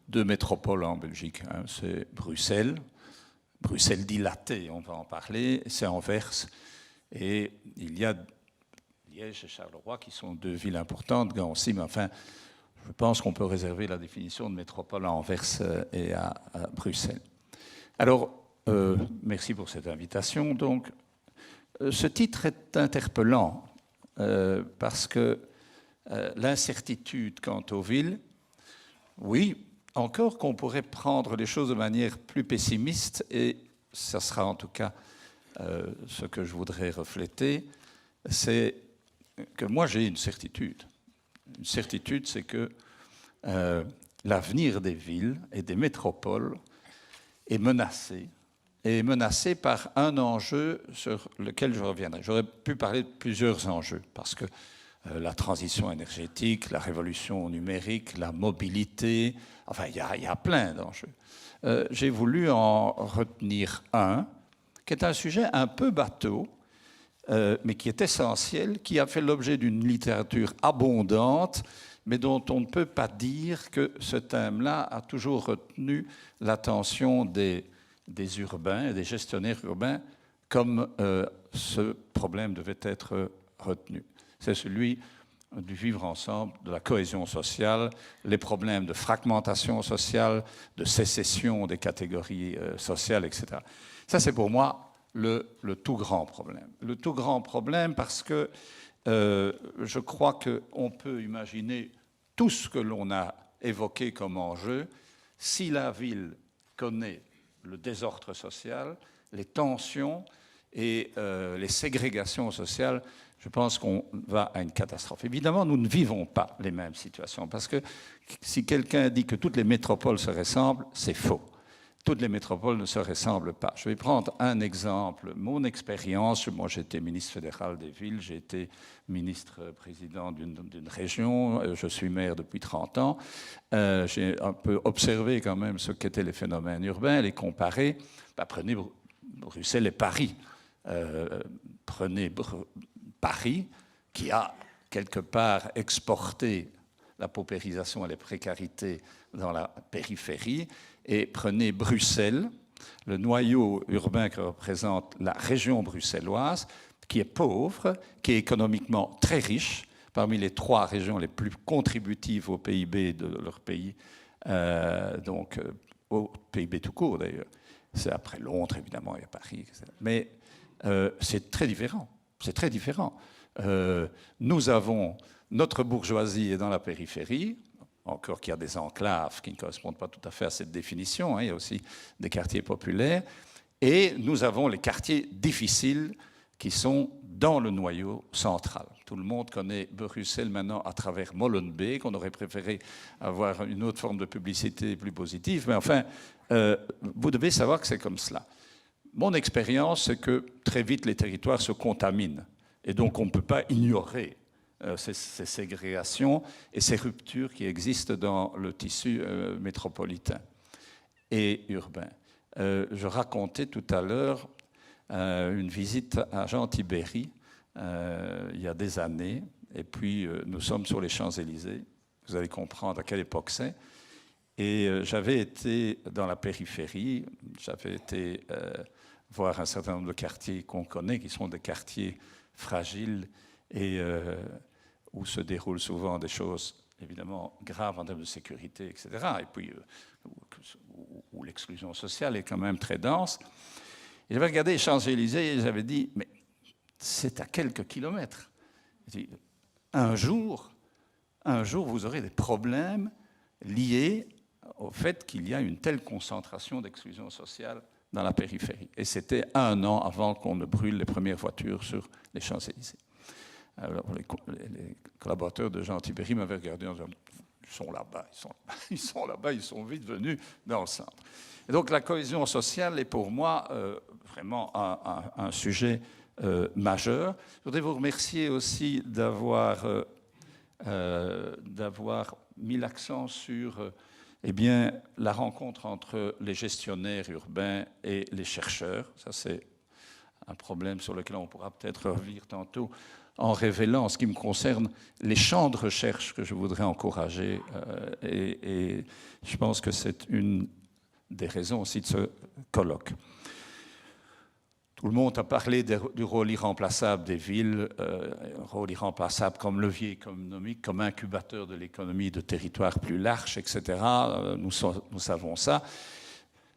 2 métropoles en Belgique, hein, c'est Bruxelles dilatée, on va en parler, c'est Anvers, et il y a Liège et Charleroi qui sont 2 villes importantes, Gand aussi, mais enfin, je pense qu'on peut réserver la définition de métropole à Anvers et à Bruxelles. Alors, merci pour cette invitation. Donc, Ce titre est interpellant parce que l'incertitude quant aux villes, oui, encore qu'on pourrait prendre les choses de manière plus pessimiste, et ça sera en tout cas ce que je voudrais refléter, c'est que moi j'ai une certitude. Une certitude, c'est que l'avenir des villes et des métropoles est menacé par un enjeu sur lequel je reviendrai. J'aurais pu parler de plusieurs enjeux, parce que la transition énergétique, la révolution numérique, la mobilité, enfin, il y a plein d'enjeux. J'ai voulu en retenir un, qui est un sujet un peu bateau, mais qui est essentiel, qui a fait l'objet d'une littérature abondante, mais dont on ne peut pas dire que ce thème-là a toujours retenu l'attention des urbains et des gestionnaires urbains comme ce problème devait être retenu. C'est celui du vivre ensemble, de la cohésion sociale, les problèmes de fragmentation sociale, de sécession des catégories sociales, etc. Ça, c'est pour moi le tout grand problème. Le tout grand problème parce que je crois qu'on peut imaginer tout ce que l'on a évoqué comme enjeu. Si la ville connaît le désordre social, les tensions et les ségrégations sociales, je pense qu'on va à une catastrophe. Évidemment, nous ne vivons pas les mêmes situations, parce que si quelqu'un dit que toutes les métropoles se ressemblent, c'est faux. Toutes les métropoles ne se ressemblent pas. Je vais prendre un exemple. Mon expérience, moi j'étais ministre fédéral des villes, j'ai été ministre-président d'une région, je suis maire depuis 30 ans. J'ai un peu observé quand même ce qu'étaient les phénomènes urbains, les comparer. Prenez Bruxelles et Paris. Prenez Paris, qui a quelque part exporté la paupérisation et les précarités dans la périphérie, et prenez Bruxelles, le noyau urbain que représente la région bruxelloise, qui est pauvre, qui est économiquement très riche, parmi les 3 régions les plus contributives au PIB de leur pays, donc au PIB tout court d'ailleurs. C'est après Londres, évidemment, il y a Paris, etc. Mais c'est très différent. C'est très différent. Nous avons notre bourgeoisie est dans la périphérie, encore qu'il y a des enclaves qui ne correspondent pas tout à fait à cette définition, hein, il y a aussi des quartiers populaires, et nous avons les quartiers difficiles qui sont dans le noyau central. Tout le monde connaît Bruxelles maintenant à travers Molenbeek, on aurait préféré avoir une autre forme de publicité plus positive, mais enfin, vous devez savoir que c'est comme cela. Mon expérience, c'est que très vite les territoires se contaminent, et donc on ne peut pas ignorer ces ségrégations et ces ruptures qui existent dans le tissu métropolitain et urbain. Je racontais tout à l'heure une visite à Jean-Tibéry il y a des années, et puis nous sommes sur les Champs-Élysées. Vous allez comprendre à quelle époque c'est. Et j'avais été dans la périphérie, j'avais été voir un certain nombre de quartiers qu'on connaît, qui sont des quartiers fragiles et où se déroulent souvent des choses évidemment graves en termes de sécurité, etc. Et puis où l'exclusion sociale est quand même très dense. Et j'avais regardé les Champs-Élysées et j'avais dit, mais c'est à quelques kilomètres. Dit, un jour, vous aurez des problèmes liés au fait qu'il y a une telle concentration d'exclusion sociale dans la périphérie. Et c'était 1 an avant qu'on ne brûle les premières voitures sur les Champs-Élysées. Alors, les collaborateurs de Jean-Tibéry m'avaient regardé en disant « ils sont là-bas, ils sont vite venus dans le centre ». Et donc la cohésion sociale est pour moi vraiment un sujet majeur. Je voudrais vous remercier aussi d'avoir mis l'accent sur la rencontre entre les gestionnaires urbains et les chercheurs. Ça, c'est un problème sur lequel on pourra peut-être revenir tantôt, en révélant, en ce qui me concerne, les champs de recherche que je voudrais encourager. Et je pense que c'est une des raisons aussi de ce colloque. Tout le monde a parlé du rôle irremplaçable des villes, rôle irremplaçable comme levier économique, comme incubateur de l'économie de territoires plus larges, etc. Nous savons ça.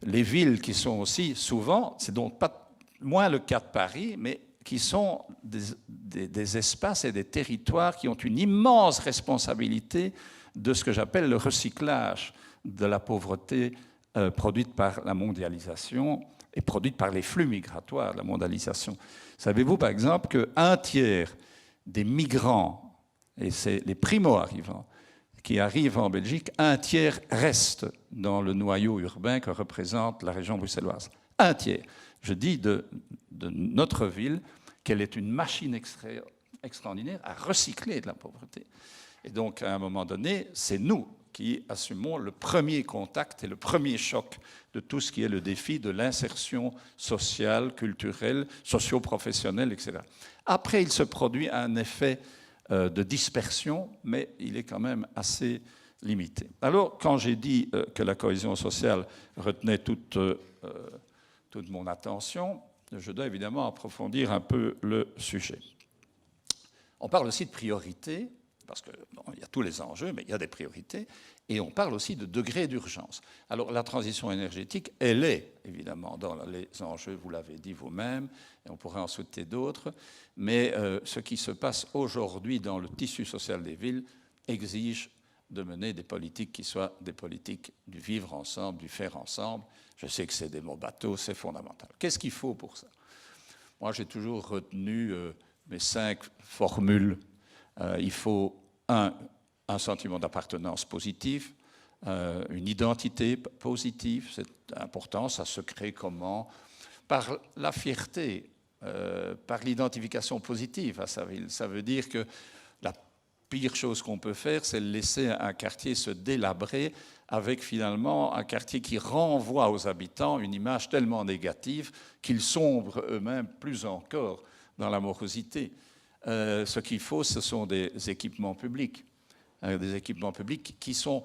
Les villes qui sont aussi souvent, c'est donc pas moins le cas de Paris, mais qui sont des espaces et des territoires qui ont une immense responsabilité de ce que j'appelle le recyclage de la pauvreté produite par la mondialisation et produite par les flux migratoires de la mondialisation. Savez-vous, par exemple, qu'un tiers des migrants, et c'est les primo-arrivants, qui arrivent en Belgique, un tiers reste dans le noyau urbain que représente la région bruxelloise. Un tiers. Je dis de notre ville qu'elle est une machine extraordinaire à recycler de la pauvreté. Et donc, à un moment donné, c'est nous qui assumons le premier contact et le premier choc de tout ce qui est le défi de l'insertion sociale, culturelle, socio-professionnelle, etc. Après, il se produit un effet de dispersion, mais il est quand même assez limité. Alors, quand j'ai dit que la cohésion sociale retenait toute mon attention, je dois évidemment approfondir un peu le sujet. On parle aussi de priorité, parce qu'il y a tous les enjeux, mais il y a des priorités, et on parle aussi de degré d'urgence. Alors la transition énergétique, elle est évidemment dans les enjeux, vous l'avez dit vous-même, et on pourrait en souhaiter d'autres, mais ce qui se passe aujourd'hui dans le tissu social des villes exige de mener des politiques qui soient des politiques du vivre ensemble, du faire ensemble. Je sais que c'est des mots bateaux, c'est fondamental. Qu'est-ce qu'il faut pour ça? Moi, j'ai toujours retenu mes 5 formules. Il faut un sentiment d'appartenance positif, une identité positive, c'est important, ça se crée comment? Par la fierté, par l'identification positive à sa ville. Ça veut dire que la pire chose qu'on peut faire, c'est laisser un quartier se délabrer avec finalement un quartier qui renvoie aux habitants une image tellement négative qu'ils sombrent eux-mêmes plus encore dans la morosité. Ce qu'il faut, ce sont des équipements publics qui sont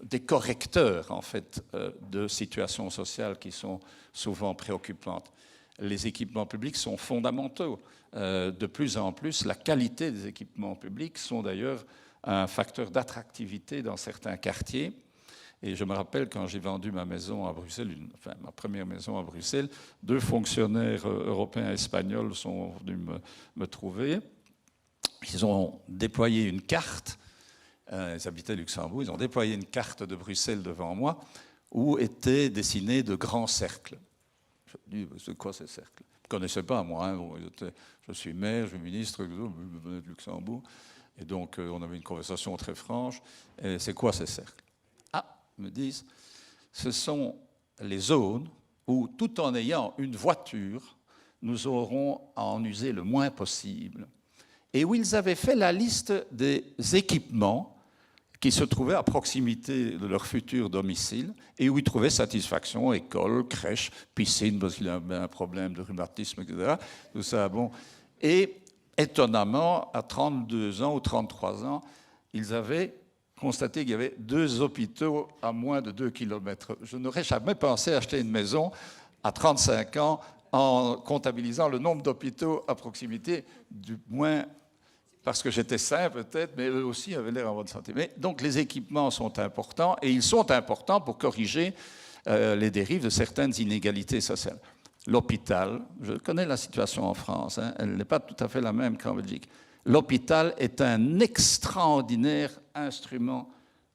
des correcteurs en fait de situations sociales qui sont souvent préoccupantes. Les équipements publics sont fondamentaux. De plus en plus, la qualité des équipements publics sont d'ailleurs un facteur d'attractivité dans certains quartiers. Et je me rappelle quand j'ai vendu ma maison à Bruxelles, ma première maison à Bruxelles, 2 fonctionnaires européens et espagnols sont venus me trouver. Ils ont déployé une carte, ils habitaient Luxembourg, ils ont déployé une carte de Bruxelles devant moi où étaient dessinés de grands cercles. Je me dis, c'est quoi ces cercles? Je ne connaissais pas, moi. Hein. Je suis maire, je suis ministre, je venais de Luxembourg. Et donc, on avait une conversation très franche. Et c'est quoi ces cercles? Me disent, ce sont les zones où, tout en ayant une voiture, nous aurons à en user le moins possible. Et où ils avaient fait la liste des équipements qui se trouvaient à proximité de leur futur domicile et où ils trouvaient satisfaction, école, crèche, piscine, parce qu'il avait un problème de rhumatisme, etc. Tout ça, bon. Et étonnamment, à 32 ans ou 33 ans, ils avaient constaté qu'il y avait 2 hôpitaux à moins de 2 km. Je n'aurais jamais pensé acheter une maison à 35 ans en comptabilisant le nombre d'hôpitaux à proximité, du moins parce que j'étais sain peut-être, mais eux aussi avaient l'air en bonne santé. Mais donc les équipements sont importants, et ils sont importants pour corriger les dérives de certaines inégalités sociales. L'hôpital, je connais la situation en France, hein, elle n'est pas tout à fait la même qu'en Belgique. L'hôpital est un extraordinaire instrument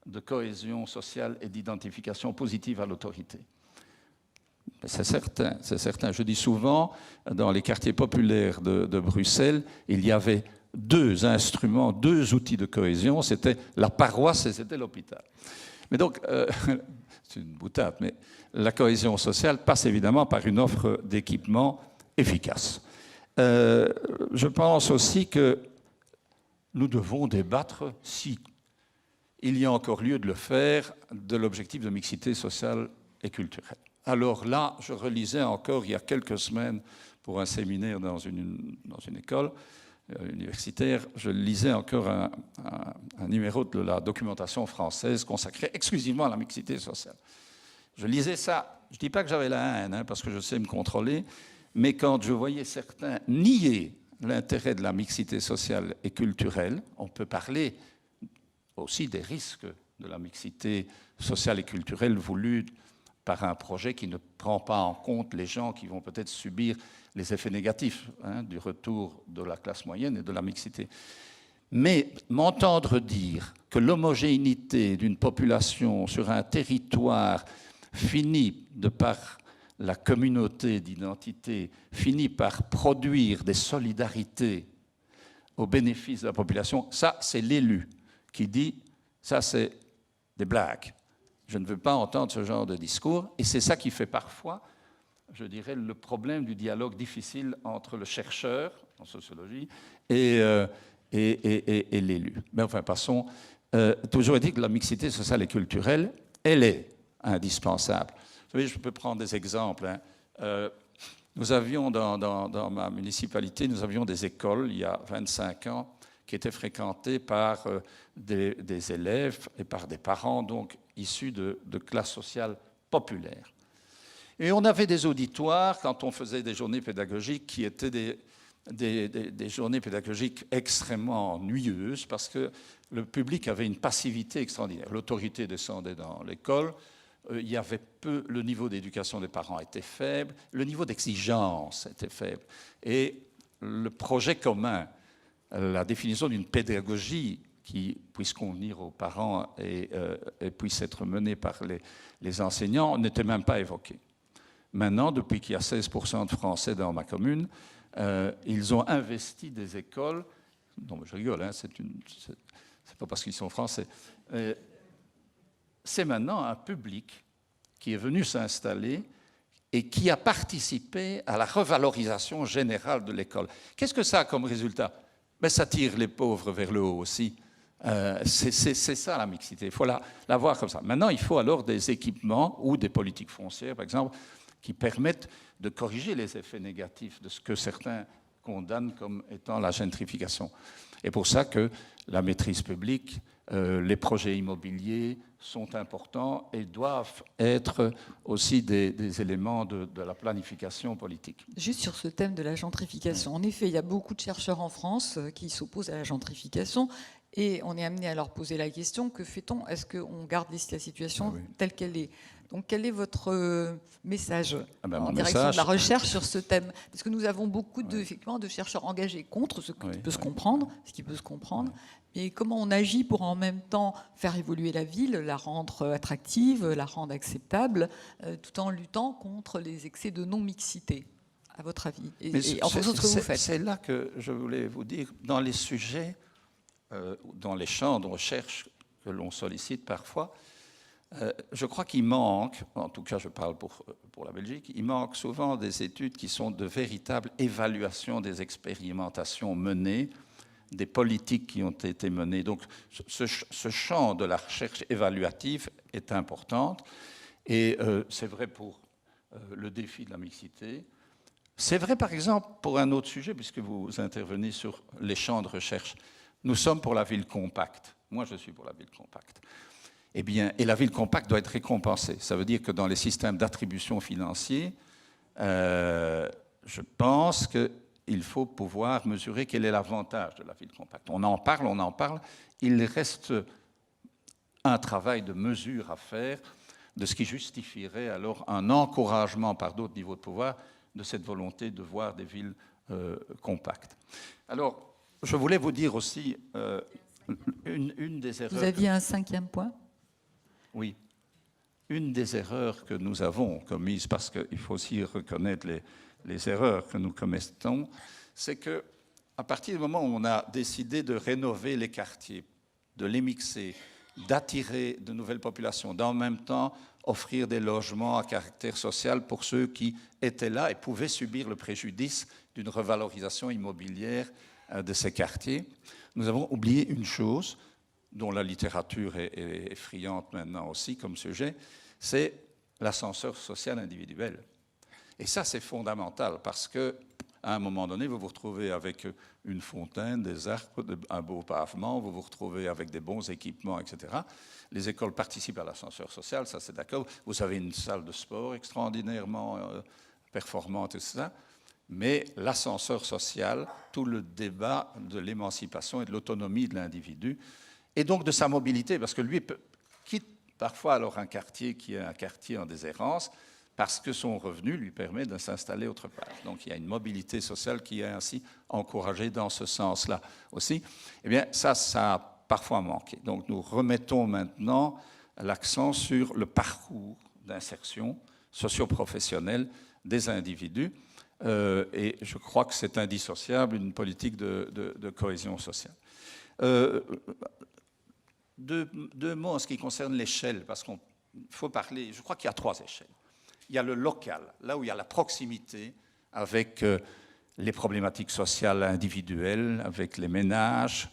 de cohésion sociale et d'identification positive à l'autorité. C'est certain, c'est certain. Je dis souvent, dans les quartiers populaires de Bruxelles, il y avait 2 instruments, 2 outils de cohésion, c'était la paroisse et c'était l'hôpital. Mais donc, c'est une boutade, mais la cohésion sociale passe évidemment par une offre d'équipements efficace. Je pense aussi que nous devons débattre, si il y a encore lieu de le faire, de l'objectif de mixité sociale et culturelle. Alors là, je relisais encore il y a quelques semaines pour un séminaire dans une école universitaire, je lisais encore un numéro de la documentation française consacré exclusivement à la mixité sociale. Je lisais ça, je ne dis pas que j'avais la haine, hein, parce que je sais me contrôler, mais quand je voyais certains nier l'intérêt de la mixité sociale et culturelle, on peut parler aussi des risques de la mixité sociale et culturelle voulue par un projet qui ne prend pas en compte les gens qui vont peut-être subir les effets négatifs du retour de la classe moyenne et de la mixité. Mais m'entendre dire que l'homogénéité d'une population sur un territoire finit, de par la communauté d'identité, finit par produire des solidarités au bénéfice de la population, ça c'est l'élu qui dit, ça c'est des blagues. Je ne veux pas entendre ce genre de discours, et c'est ça qui fait parfois, je dirais, le problème du dialogue difficile entre le chercheur en sociologie et l'élu. Mais enfin, passons. Toujours dit que la mixité sociale et culturelle, elle est indispensable. Vous savez, je peux prendre des exemples. Nous avions dans ma municipalité, nous avions des écoles il y a 25 ans qui étaient fréquentées par des élèves et par des parents donc issus de classes sociales populaires. Et on avait des auditoires quand on faisait des journées pédagogiques qui étaient des journées pédagogiques extrêmement ennuyeuses parce que le public avait une passivité extraordinaire. L'autorité descendait dans l'école, il y avait peu, le niveau d'éducation des parents était faible, le niveau d'exigence était faible. Et le projet commun, la définition d'une pédagogie qui puisse convenir aux parents et puisse être menée par les enseignants n'était même pas évoqué. Maintenant, depuis qu'il y a 16% de Français dans ma commune, ils ont investi des écoles. Non, mais je rigole, hein, c'est pas parce qu'ils sont français. C'est maintenant un public qui est venu s'installer et qui a participé à la revalorisation générale de l'école. Qu'est-ce que ça a comme résultat? Ben, ça tire les pauvres vers le haut aussi. C'est ça la mixité, il faut la voir comme ça. Maintenant, il faut alors des équipements ou des politiques foncières, par exemple, qui permettent de corriger les effets négatifs de ce que certains condamnent comme étant la gentrification. Et pour ça que la maîtrise publique, les projets immobiliers sont importants et doivent être aussi des éléments de la planification politique. Juste sur ce thème de la gentrification, en effet, il y a beaucoup de chercheurs en France qui s'opposent à la gentrification et on est amené à leur poser la question, que fait-on? Est-ce qu'on garde la situation telle qu'elle est? Donc, quel est votre message en direction de la recherche sur ce thème? Parce que nous avons beaucoup effectivement, de chercheurs engagés contre, ce qui peut se comprendre, mais comment on agit pour en même temps faire évoluer la ville, la rendre attractive, la rendre acceptable, tout en luttant contre les excès de non-mixité, à votre avis, et en fonction de ce que vous faites? C'est là que je voulais vous dire, dans les sujets, dans les champs de recherche que l'on sollicite parfois, je crois qu'il manque, en tout cas je parle pour la Belgique, il manque souvent des études qui sont de véritables évaluations des expérimentations menées, des politiques qui ont été menées. Donc ce champ de la recherche évaluative est important et c'est vrai pour le défi de la mixité. C'est vrai par exemple pour un autre sujet, puisque vous intervenez sur les champs de recherche. Nous sommes pour la ville compacte. Moi je suis pour la ville compacte. Eh bien, et la ville compacte doit être récompensée. Ça veut dire que dans les systèmes d'attribution financiers, je pense qu'il faut pouvoir mesurer quel est l'avantage de la ville compacte. On en parle. Il reste un travail de mesure à faire de ce qui justifierait alors un encouragement par d'autres niveaux de pouvoir de cette volonté de voir des villes compactes. Alors, je voulais vous dire aussi une des erreurs... Vous aviez un 5e point ? Oui. Une des erreurs que nous avons commises, parce qu'il faut aussi reconnaître les erreurs que nous commettons, c'est qu'à partir du moment où on a décidé de rénover les quartiers, de les mixer, d'attirer de nouvelles populations, d'en même temps offrir des logements à caractère social pour ceux qui étaient là et pouvaient subir le préjudice d'une revalorisation immobilière de ces quartiers, nous avons oublié une chose dont la littérature est friande maintenant aussi comme sujet, c'est l'ascenseur social individuel. Et ça, c'est fondamental parce qu'à un moment donné, vous vous retrouvez avec une fontaine, des arbres, un beau pavement, vous vous retrouvez avec des bons équipements, etc. Les écoles participent à l'ascenseur social, ça c'est d'accord. Vous avez une salle de sport extraordinairement performante et tout ça. Mais l'ascenseur social, tout le débat de l'émancipation et de l'autonomie de l'individu, et donc de sa mobilité, parce que lui, quitte parfois alors un quartier qui est un quartier en déshérence, parce que son revenu lui permet de s'installer autre part. Donc il y a une mobilité sociale qui est ainsi encouragée dans ce sens-là aussi. Eh bien, ça a parfois manqué. Donc nous remettons maintenant l'accent sur le parcours d'insertion socio-professionnelle des individus. Et je crois que c'est indissociable d'une politique de cohésion sociale. Deux mots en ce qui concerne l'échelle, parce qu'il faut parler, je crois qu'il y a 3 échelles. Il y a le local, là où il y a la proximité avec les problématiques sociales individuelles, avec les ménages,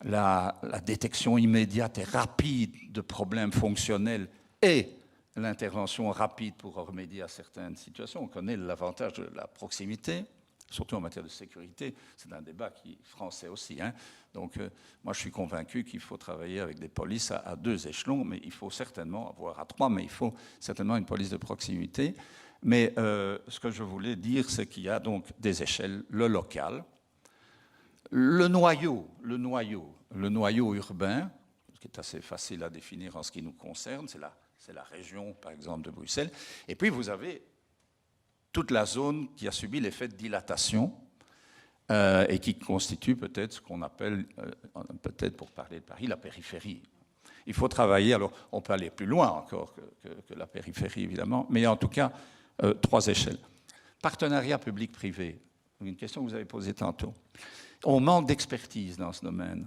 la détection immédiate et rapide de problèmes fonctionnels et l'intervention rapide pour remédier à certaines situations. On connaît l'avantage de la proximité, surtout en matière de sécurité. C'est un débat qui est français aussi. Hein. Donc, moi, je suis convaincu qu'il faut travailler avec des polices à 2 échelons, mais il faut certainement, voire à 3, mais il faut certainement une police de proximité. Mais ce que je voulais dire, c'est qu'il y a donc des échelles, le local, le noyau urbain, qui est assez facile à définir en ce qui nous concerne, c'est la région, par exemple, de Bruxelles. Et puis, vous avez toute la zone qui a subi l'effet de dilatation et qui constitue peut-être ce qu'on appelle, peut-être pour parler de Paris, la périphérie. Il faut travailler, alors on peut aller plus loin encore que la périphérie, évidemment, mais en tout cas, 3 échelles. Partenariat public-privé, une question que vous avez posée tantôt. On manque d'expertise dans ce domaine.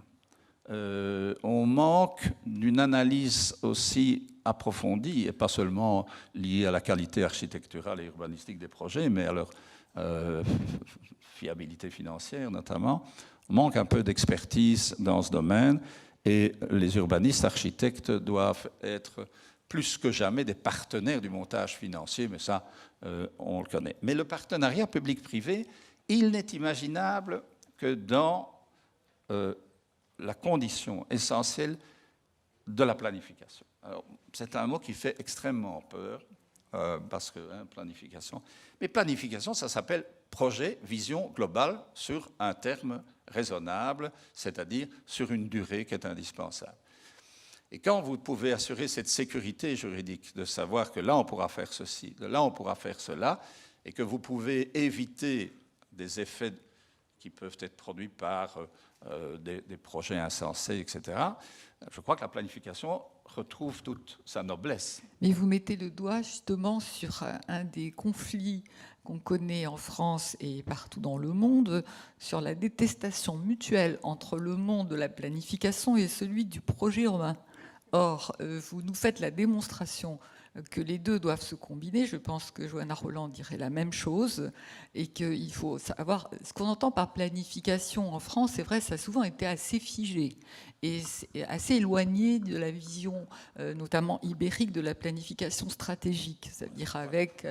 On manque d'une analyse aussi approfondie, et pas seulement liée à la qualité architecturale et urbanistique des projets, mais à leur fiabilité financière notamment. On manque un peu d'expertise dans ce domaine, et les urbanistes architectes doivent être plus que jamais des partenaires du montage financier, mais ça, on le connaît. Mais le partenariat public-privé, il n'est imaginable que dans la condition essentielle de la planification. Alors, c'est un mot qui fait extrêmement peur, parce que planification. Mais planification, ça s'appelle projet, vision globale sur un terme raisonnable, c'est-à-dire sur une durée qui est indispensable. Et quand vous pouvez assurer cette sécurité juridique de savoir que là, on pourra faire ceci, de là, on pourra faire cela, et que vous pouvez éviter des effets qui peuvent être produits par des projets insensés, etc., je crois que la planification retrouve toute sa noblesse. Mais vous mettez le doigt justement sur un des conflits qu'on connaît en France et partout dans le monde, sur la détestation mutuelle entre le monde de la planification et celui du projet urbain. Or, vous nous faites la démonstration que les deux doivent se combiner. Je pense que Johanna Rolland dirait la même chose, et qu'il faut savoir ce qu'on entend par planification en France. C'est vrai, ça a souvent été assez figé et assez éloigné de la vision, notamment ibérique, de la planification stratégique, c'est-à-dire avec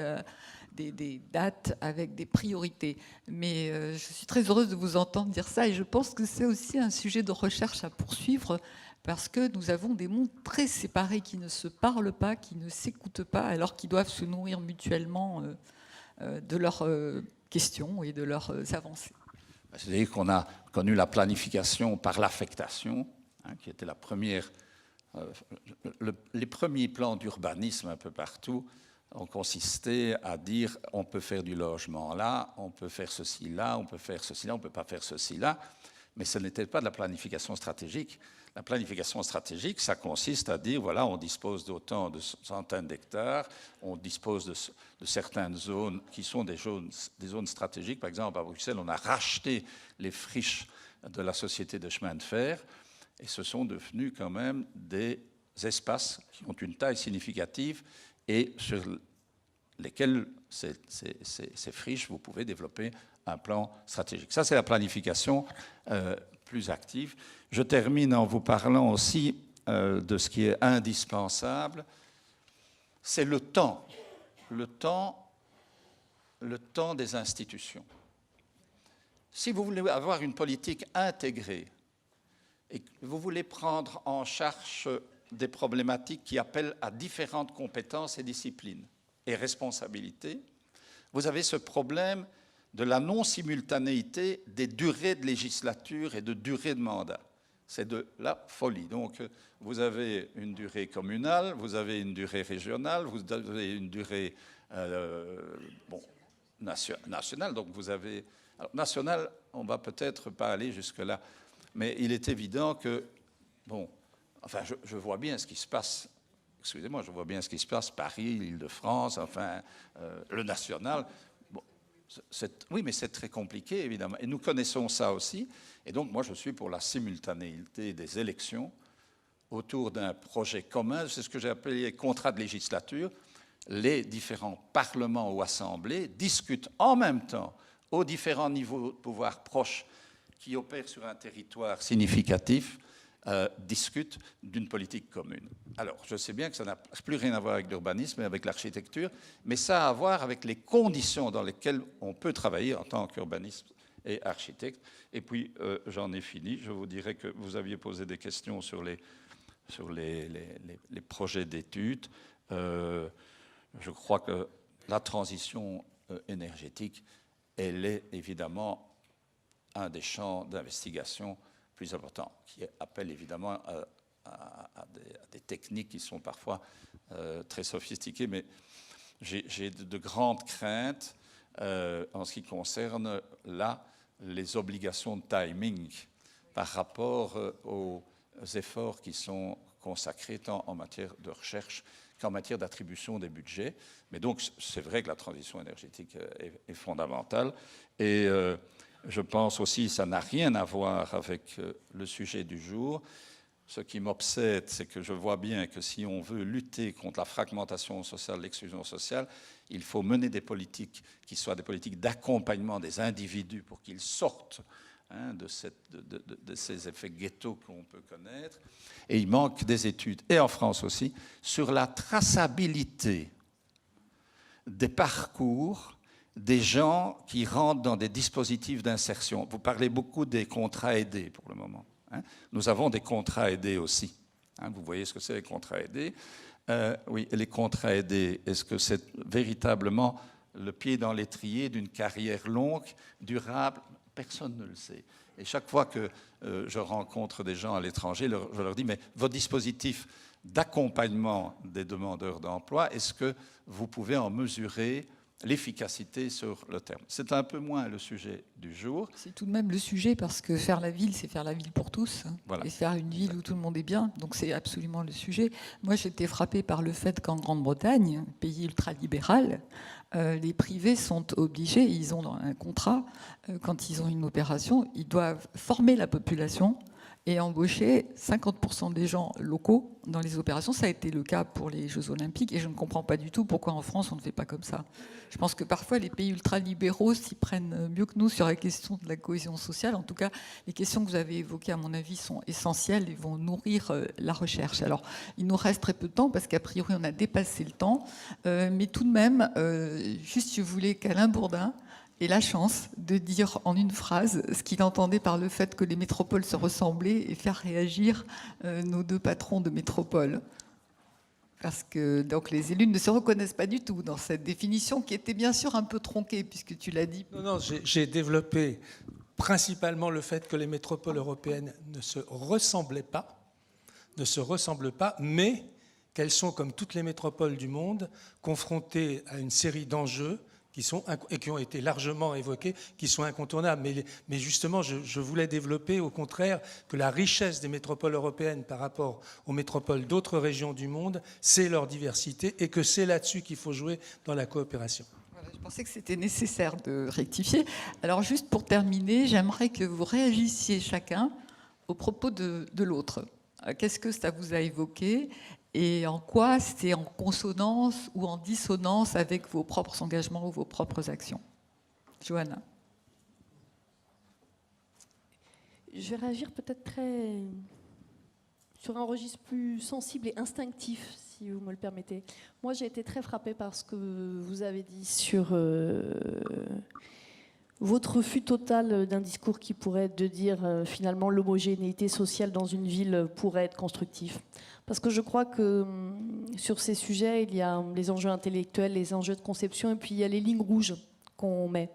des dates, avec des priorités. Mais je suis très heureuse de vous entendre dire ça, et je pense que c'est aussi un sujet de recherche à poursuivre, parce que nous avons des mondes très séparés qui ne se parlent pas, qui ne s'écoutent pas, alors qu'ils doivent se nourrir mutuellement de leurs questions et de leurs avancées. C'est-à-dire qu'on a connu la planification par l'affectation, qui était la première. Les premiers plans d'urbanisme un peu partout ont consisté à dire on peut faire du logement là, on peut faire ceci là, on peut faire ceci là, on ne peut pas faire ceci là, mais ce n'était pas de la planification stratégique. La planification stratégique, ça consiste à dire, voilà, on dispose d'autant de centaines d'hectares, on dispose de certaines zones qui sont des zones stratégiques. Par exemple, à Bruxelles, on a racheté les friches de la société de chemin de fer, et ce sont devenus quand même des espaces qui ont une taille significative et sur lesquels ces friches, vous pouvez développer un plan stratégique. Ça, c'est la planification plus active. Je termine en vous parlant aussi de ce qui est indispensable, c'est le temps des institutions. Si vous voulez avoir une politique intégrée et que vous voulez prendre en charge des problématiques qui appellent à différentes compétences et disciplines et responsabilités, vous avez ce problème de la non-simultanéité des durées de législature et de durée de mandat. C'est de la folie. Donc, vous avez une durée communale, vous avez une durée régionale, vous avez une durée nationale. Donc, vous avez... Alors, nationale, on ne va peut-être pas aller jusque-là. Mais il est évident que... Bon, enfin, je vois bien ce qui se passe. Excusez-moi, je vois bien ce qui se passe. Paris, l'Île-de-France, enfin, le national... Oui, mais c'est très compliqué, évidemment. Et nous connaissons ça aussi. Et donc, moi, je suis pour la simultanéité des élections autour d'un projet commun. C'est ce que j'ai appelé contrat de législature. Les différents parlements ou assemblées discutent en même temps, aux différents niveaux de pouvoir proches qui opèrent sur un territoire significatif, discutent d'une politique commune. Alors, je sais bien que ça n'a plus rien à voir avec l'urbanisme et avec l'architecture, mais ça a à voir avec les conditions dans lesquelles on peut travailler en tant qu'urbaniste et architecte. Et puis, j'en ai fini. Je vous dirais que vous aviez posé des questions sur les projets d'études. Je crois que la transition énergétique, elle est évidemment un des champs d'investigation plus important, qui appelle évidemment à des techniques qui sont parfois très sophistiquées, mais j'ai de grandes craintes en ce qui concerne là les obligations de timing par rapport aux efforts qui sont consacrés tant en matière de recherche qu'en matière d'attribution des budgets. Mais donc c'est vrai que la transition énergétique est fondamentale et je pense aussi que ça n'a rien à voir avec le sujet du jour. Ce qui m'obsède, c'est que je vois bien que si on veut lutter contre la fragmentation sociale, l'exclusion sociale, il faut mener des politiques qui soient des politiques d'accompagnement des individus pour qu'ils sortent de ces effets ghetto qu'on peut connaître. Et il manque des études, et en France aussi, sur la traçabilité des parcours des gens qui rentrent dans des dispositifs d'insertion. Vous parlez beaucoup des contrats aidés pour le moment. Nous avons des contrats aidés aussi. Vous voyez ce que c'est les contrats aidés. Oui, les contrats aidés, est-ce que c'est véritablement le pied dans l'étrier d'une carrière longue, durable? Personne ne le sait. Et chaque fois que je rencontre des gens à l'étranger, je leur dis, mais votre dispositif d'accompagnement des demandeurs d'emploi, est-ce que vous pouvez en mesurer l'efficacité sur le terme? C'est un peu moins le sujet du jour. C'est tout de même le sujet, parce que faire la ville, c'est faire la ville pour tous. Voilà. Et faire une ville où tout le monde est bien. Donc c'est absolument le sujet. Moi, j'étais frappée par le fait qu'en Grande-Bretagne, pays ultralibéral, les privés sont obligés, ils ont un contrat, quand ils ont une opération, ils doivent former la population et embaucher 50% des gens locaux dans les opérations. Ça a été le cas pour les Jeux Olympiques et je ne comprends pas du tout pourquoi en France on ne fait pas comme ça. Je pense que parfois les pays ultralibéraux s'y prennent mieux que nous sur la question de la cohésion sociale. En tout cas, les questions que vous avez évoquées, à mon avis, sont essentielles et vont nourrir la recherche. Alors, il nous reste très peu de temps parce qu'a priori on a dépassé le temps, mais tout de même, juste je voulais qu'Alain Bourdin ait la chance de dire en une phrase ce qu'il entendait par le fait que les métropoles se ressemblaient et faire réagir nos deux patrons de métropole. Parce que donc, les élus ne se reconnaissent pas du tout dans cette définition qui était bien sûr un peu tronquée, puisque tu l'as dit. Non, j'ai développé principalement le fait que les métropoles européennes ne se ressemblent pas, mais qu'elles sont, comme toutes les métropoles du monde, confrontées à une série d'enjeux qui ont été largement évoqués, qui sont incontournables. Mais justement, je voulais développer, au contraire, que la richesse des métropoles européennes par rapport aux métropoles d'autres régions du monde, c'est leur diversité, et que c'est là-dessus qu'il faut jouer dans la coopération. Voilà, je pensais que c'était nécessaire de rectifier. Alors, juste pour terminer, j'aimerais que vous réagissiez chacun au propos de l'autre. Qu'est-ce que ça vous a évoqué ? Et en quoi c'est en consonance ou en dissonance avec vos propres engagements ou vos propres actions? Johanna. Je vais réagir peut-être sur un registre plus sensible et instinctif, si vous me le permettez. Moi, j'ai été très frappée par ce que vous avez dit sur votre refus total d'un discours qui pourrait être de dire finalement l'homogénéité sociale dans une ville pourrait être constructif. Parce que je crois que sur ces sujets, il y a les enjeux intellectuels, les enjeux de conception, et puis il y a les lignes rouges qu'on met.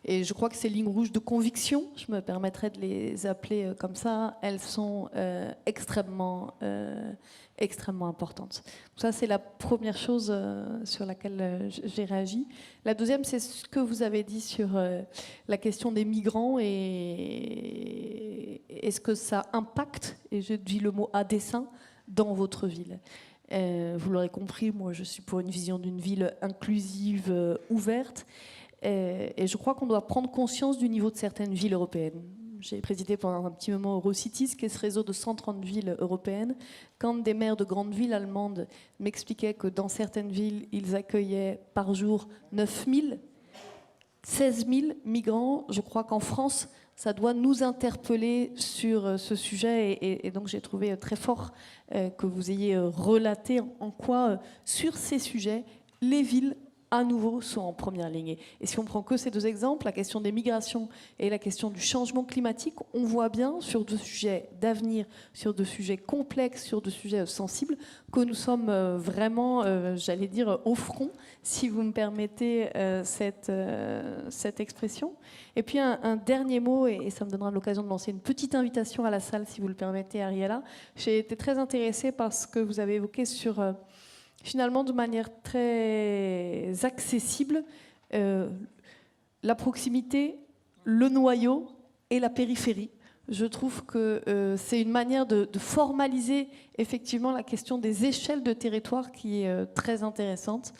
Et je crois que ces lignes rouges de conviction, je me permettrai de les appeler comme ça, elles sont extrêmement importantes. Ça, c'est la première chose sur laquelle j'ai réagi. La deuxième, c'est ce que vous avez dit sur la question des migrants et est-ce que ça impacte, et je dis le mot à dessein, dans votre ville. Vous l'aurez compris, moi je suis pour une vision d'une ville inclusive, ouverte. Et je crois qu'on doit prendre conscience du niveau de certaines villes européennes. J'ai présidé pendant un petit moment Eurocities, qui est ce réseau de 130 villes européennes. Quand des maires de grandes villes allemandes m'expliquaient que dans certaines villes, ils accueillaient par jour 9 000, 16 000 migrants, je crois qu'en France, ça doit nous interpeller sur ce sujet. Et donc j'ai trouvé très fort que vous ayez relaté en quoi, sur ces sujets, les villes à nouveau sont en première ligne. Et si on prend que ces deux exemples, la question des migrations et la question du changement climatique, on voit bien sur deux sujets d'avenir, sur deux sujets complexes, sur deux sujets sensibles, que nous sommes vraiment, j'allais dire, au front, si vous me permettez cette expression. Et puis un dernier mot, et ça me donnera l'occasion de lancer une petite invitation à la salle, si vous le permettez, Ariella. J'ai été très intéressée par ce que vous avez évoqué sur... finalement, de manière très accessible, la proximité, le noyau et la périphérie. Je trouve que c'est une manière de formaliser effectivement la question des échelles de territoire qui est très intéressante.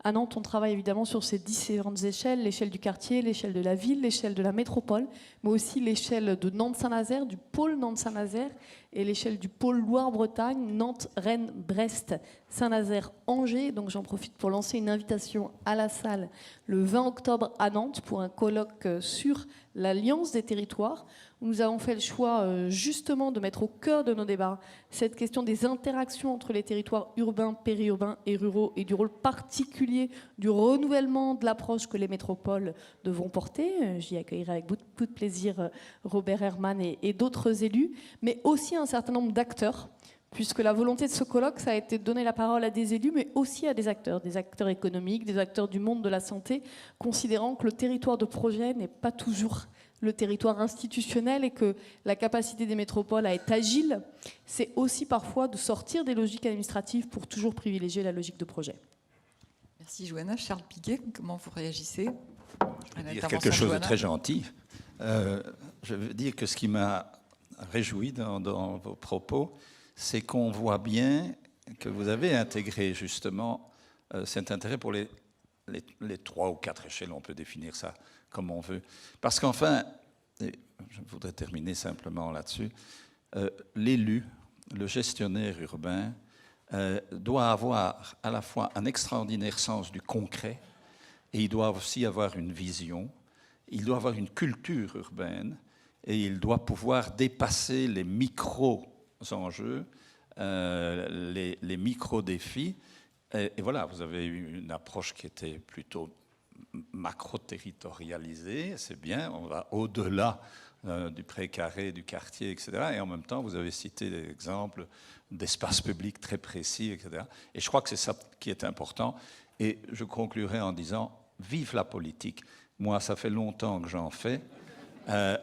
À Nantes, on travaille évidemment sur ces différentes échelles, l'échelle du quartier, l'échelle de la ville, l'échelle de la métropole, mais aussi l'échelle de Nantes-Saint-Nazaire, du pôle Nantes-Saint-Nazaire, et l'échelle du pôle Loire-Bretagne, Nantes, Rennes, Brest, Saint-Nazaire, Angers. Donc j'en profite pour lancer une invitation à la salle le 20 octobre à Nantes pour un colloque sur l'alliance des territoires. Nous avons fait le choix justement de mettre au cœur de nos débats cette question des interactions entre les territoires urbains, périurbains et ruraux et du rôle particulier du renouvellement de l'approche que les métropoles devront porter. J'y accueillerai avec beaucoup de plaisir Robert Herman et d'autres élus, mais aussi un certain nombre d'acteurs, puisque la volonté de ce colloque, ça a été de donner la parole à des élus, mais aussi à des acteurs économiques, des acteurs du monde de la santé, considérant que le territoire de projet n'est pas toujours le territoire institutionnel et que la capacité des métropoles à être agiles, c'est aussi parfois de sortir des logiques administratives pour toujours privilégier la logique de projet. Merci Johanna. Charles Piquet, comment vous réagissez à dire quelque chose de très gentil. Je veux dire que ce qui m'a réjoui dans vos propos, c'est qu'on voit bien que vous avez intégré justement cet intérêt pour les 3 ou 4 échelles, on peut définir ça comme on veut. Parce qu'enfin, et je voudrais terminer simplement là-dessus, l'élu, le gestionnaire urbain, doit avoir à la fois un extraordinaire sens du concret et il doit aussi avoir une vision, il doit avoir une culture urbaine et il doit pouvoir dépasser les micro-enjeux, les micro-défis. Et voilà, vous avez eu une approche qui était plutôt macro-territorialisée, c'est bien, on va au-delà du précaré, du quartier, etc. Et en même temps, vous avez cité des exemples d'espaces publics très précis, etc. Et je crois que c'est ça qui est important. Et je conclurai en disant, vive la politique. Moi, ça fait longtemps que j'en fais.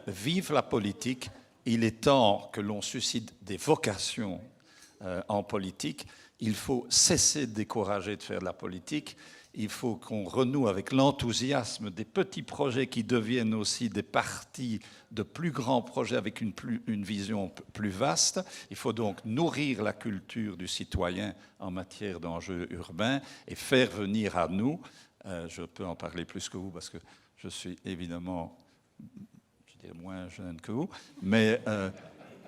Vive la politique. Il est temps que l'on suscite des vocations en politique. Il faut cesser de décourager de faire de la politique. Il faut qu'on renoue avec l'enthousiasme des petits projets qui deviennent aussi des parties de plus grands projets avec une vision plus vaste. Il faut donc nourrir la culture du citoyen en matière d'enjeux urbains et faire venir à nous, je peux en parler plus que vous parce que je suis évidemment moins jeune que vous, mais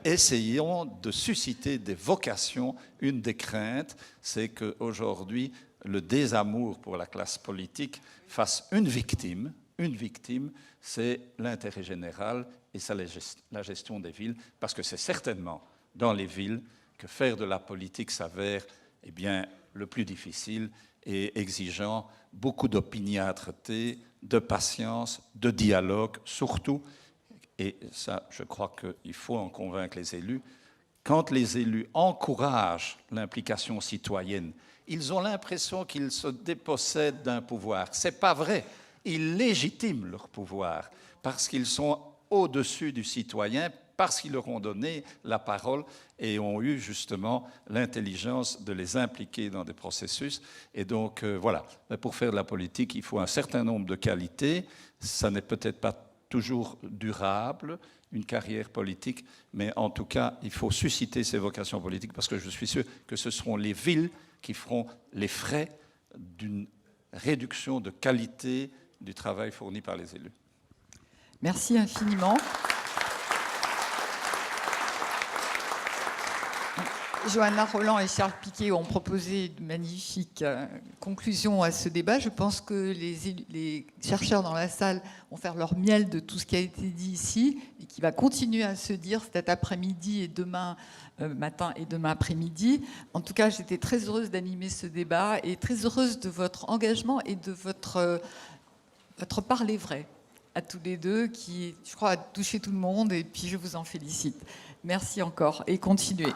essayons de susciter des vocations. Une des craintes, c'est qu'aujourd'hui, le désamour pour la classe politique fasse une victime, c'est l'intérêt général et ça, la gestion des villes, parce que c'est certainement dans les villes que faire de la politique s'avère le plus difficile et exigeant beaucoup d'opiniâtreté, de patience, de dialogue, surtout. Et ça, je crois qu'il faut en convaincre les élus. Quand les élus encouragent l'implication citoyenne, ils ont l'impression qu'ils se dépossèdent d'un pouvoir. Ce n'est pas vrai. ils légitiment leur pouvoir parce qu'ils sont au-dessus du citoyen, parce qu'ils leur ont donné la parole et ont eu justement l'intelligence de les impliquer dans des processus. Et donc, voilà, pour faire de la politique, il faut un certain nombre de qualités. Ça n'est peut-être pas toujours durable, une carrière politique, mais en tout cas, il faut susciter ces vocations politiques parce que je suis sûr que ce seront les villes qui feront les frais d'une réduction de qualité du travail fourni par les élus. Merci infiniment. Johanna Rolland et Charles Piquet ont proposé de magnifiques conclusions à ce débat. Je pense que les chercheurs dans la salle vont faire leur miel de tout ce qui a été dit ici et qui va continuer à se dire cet après-midi et demain matin et demain après-midi. En tout cas, j'étais très heureuse d'animer ce débat et très heureuse de votre engagement et de votre parler vrai à tous les deux qui, je crois, a touché tout le monde et puis je vous en félicite. Merci encore et continuez.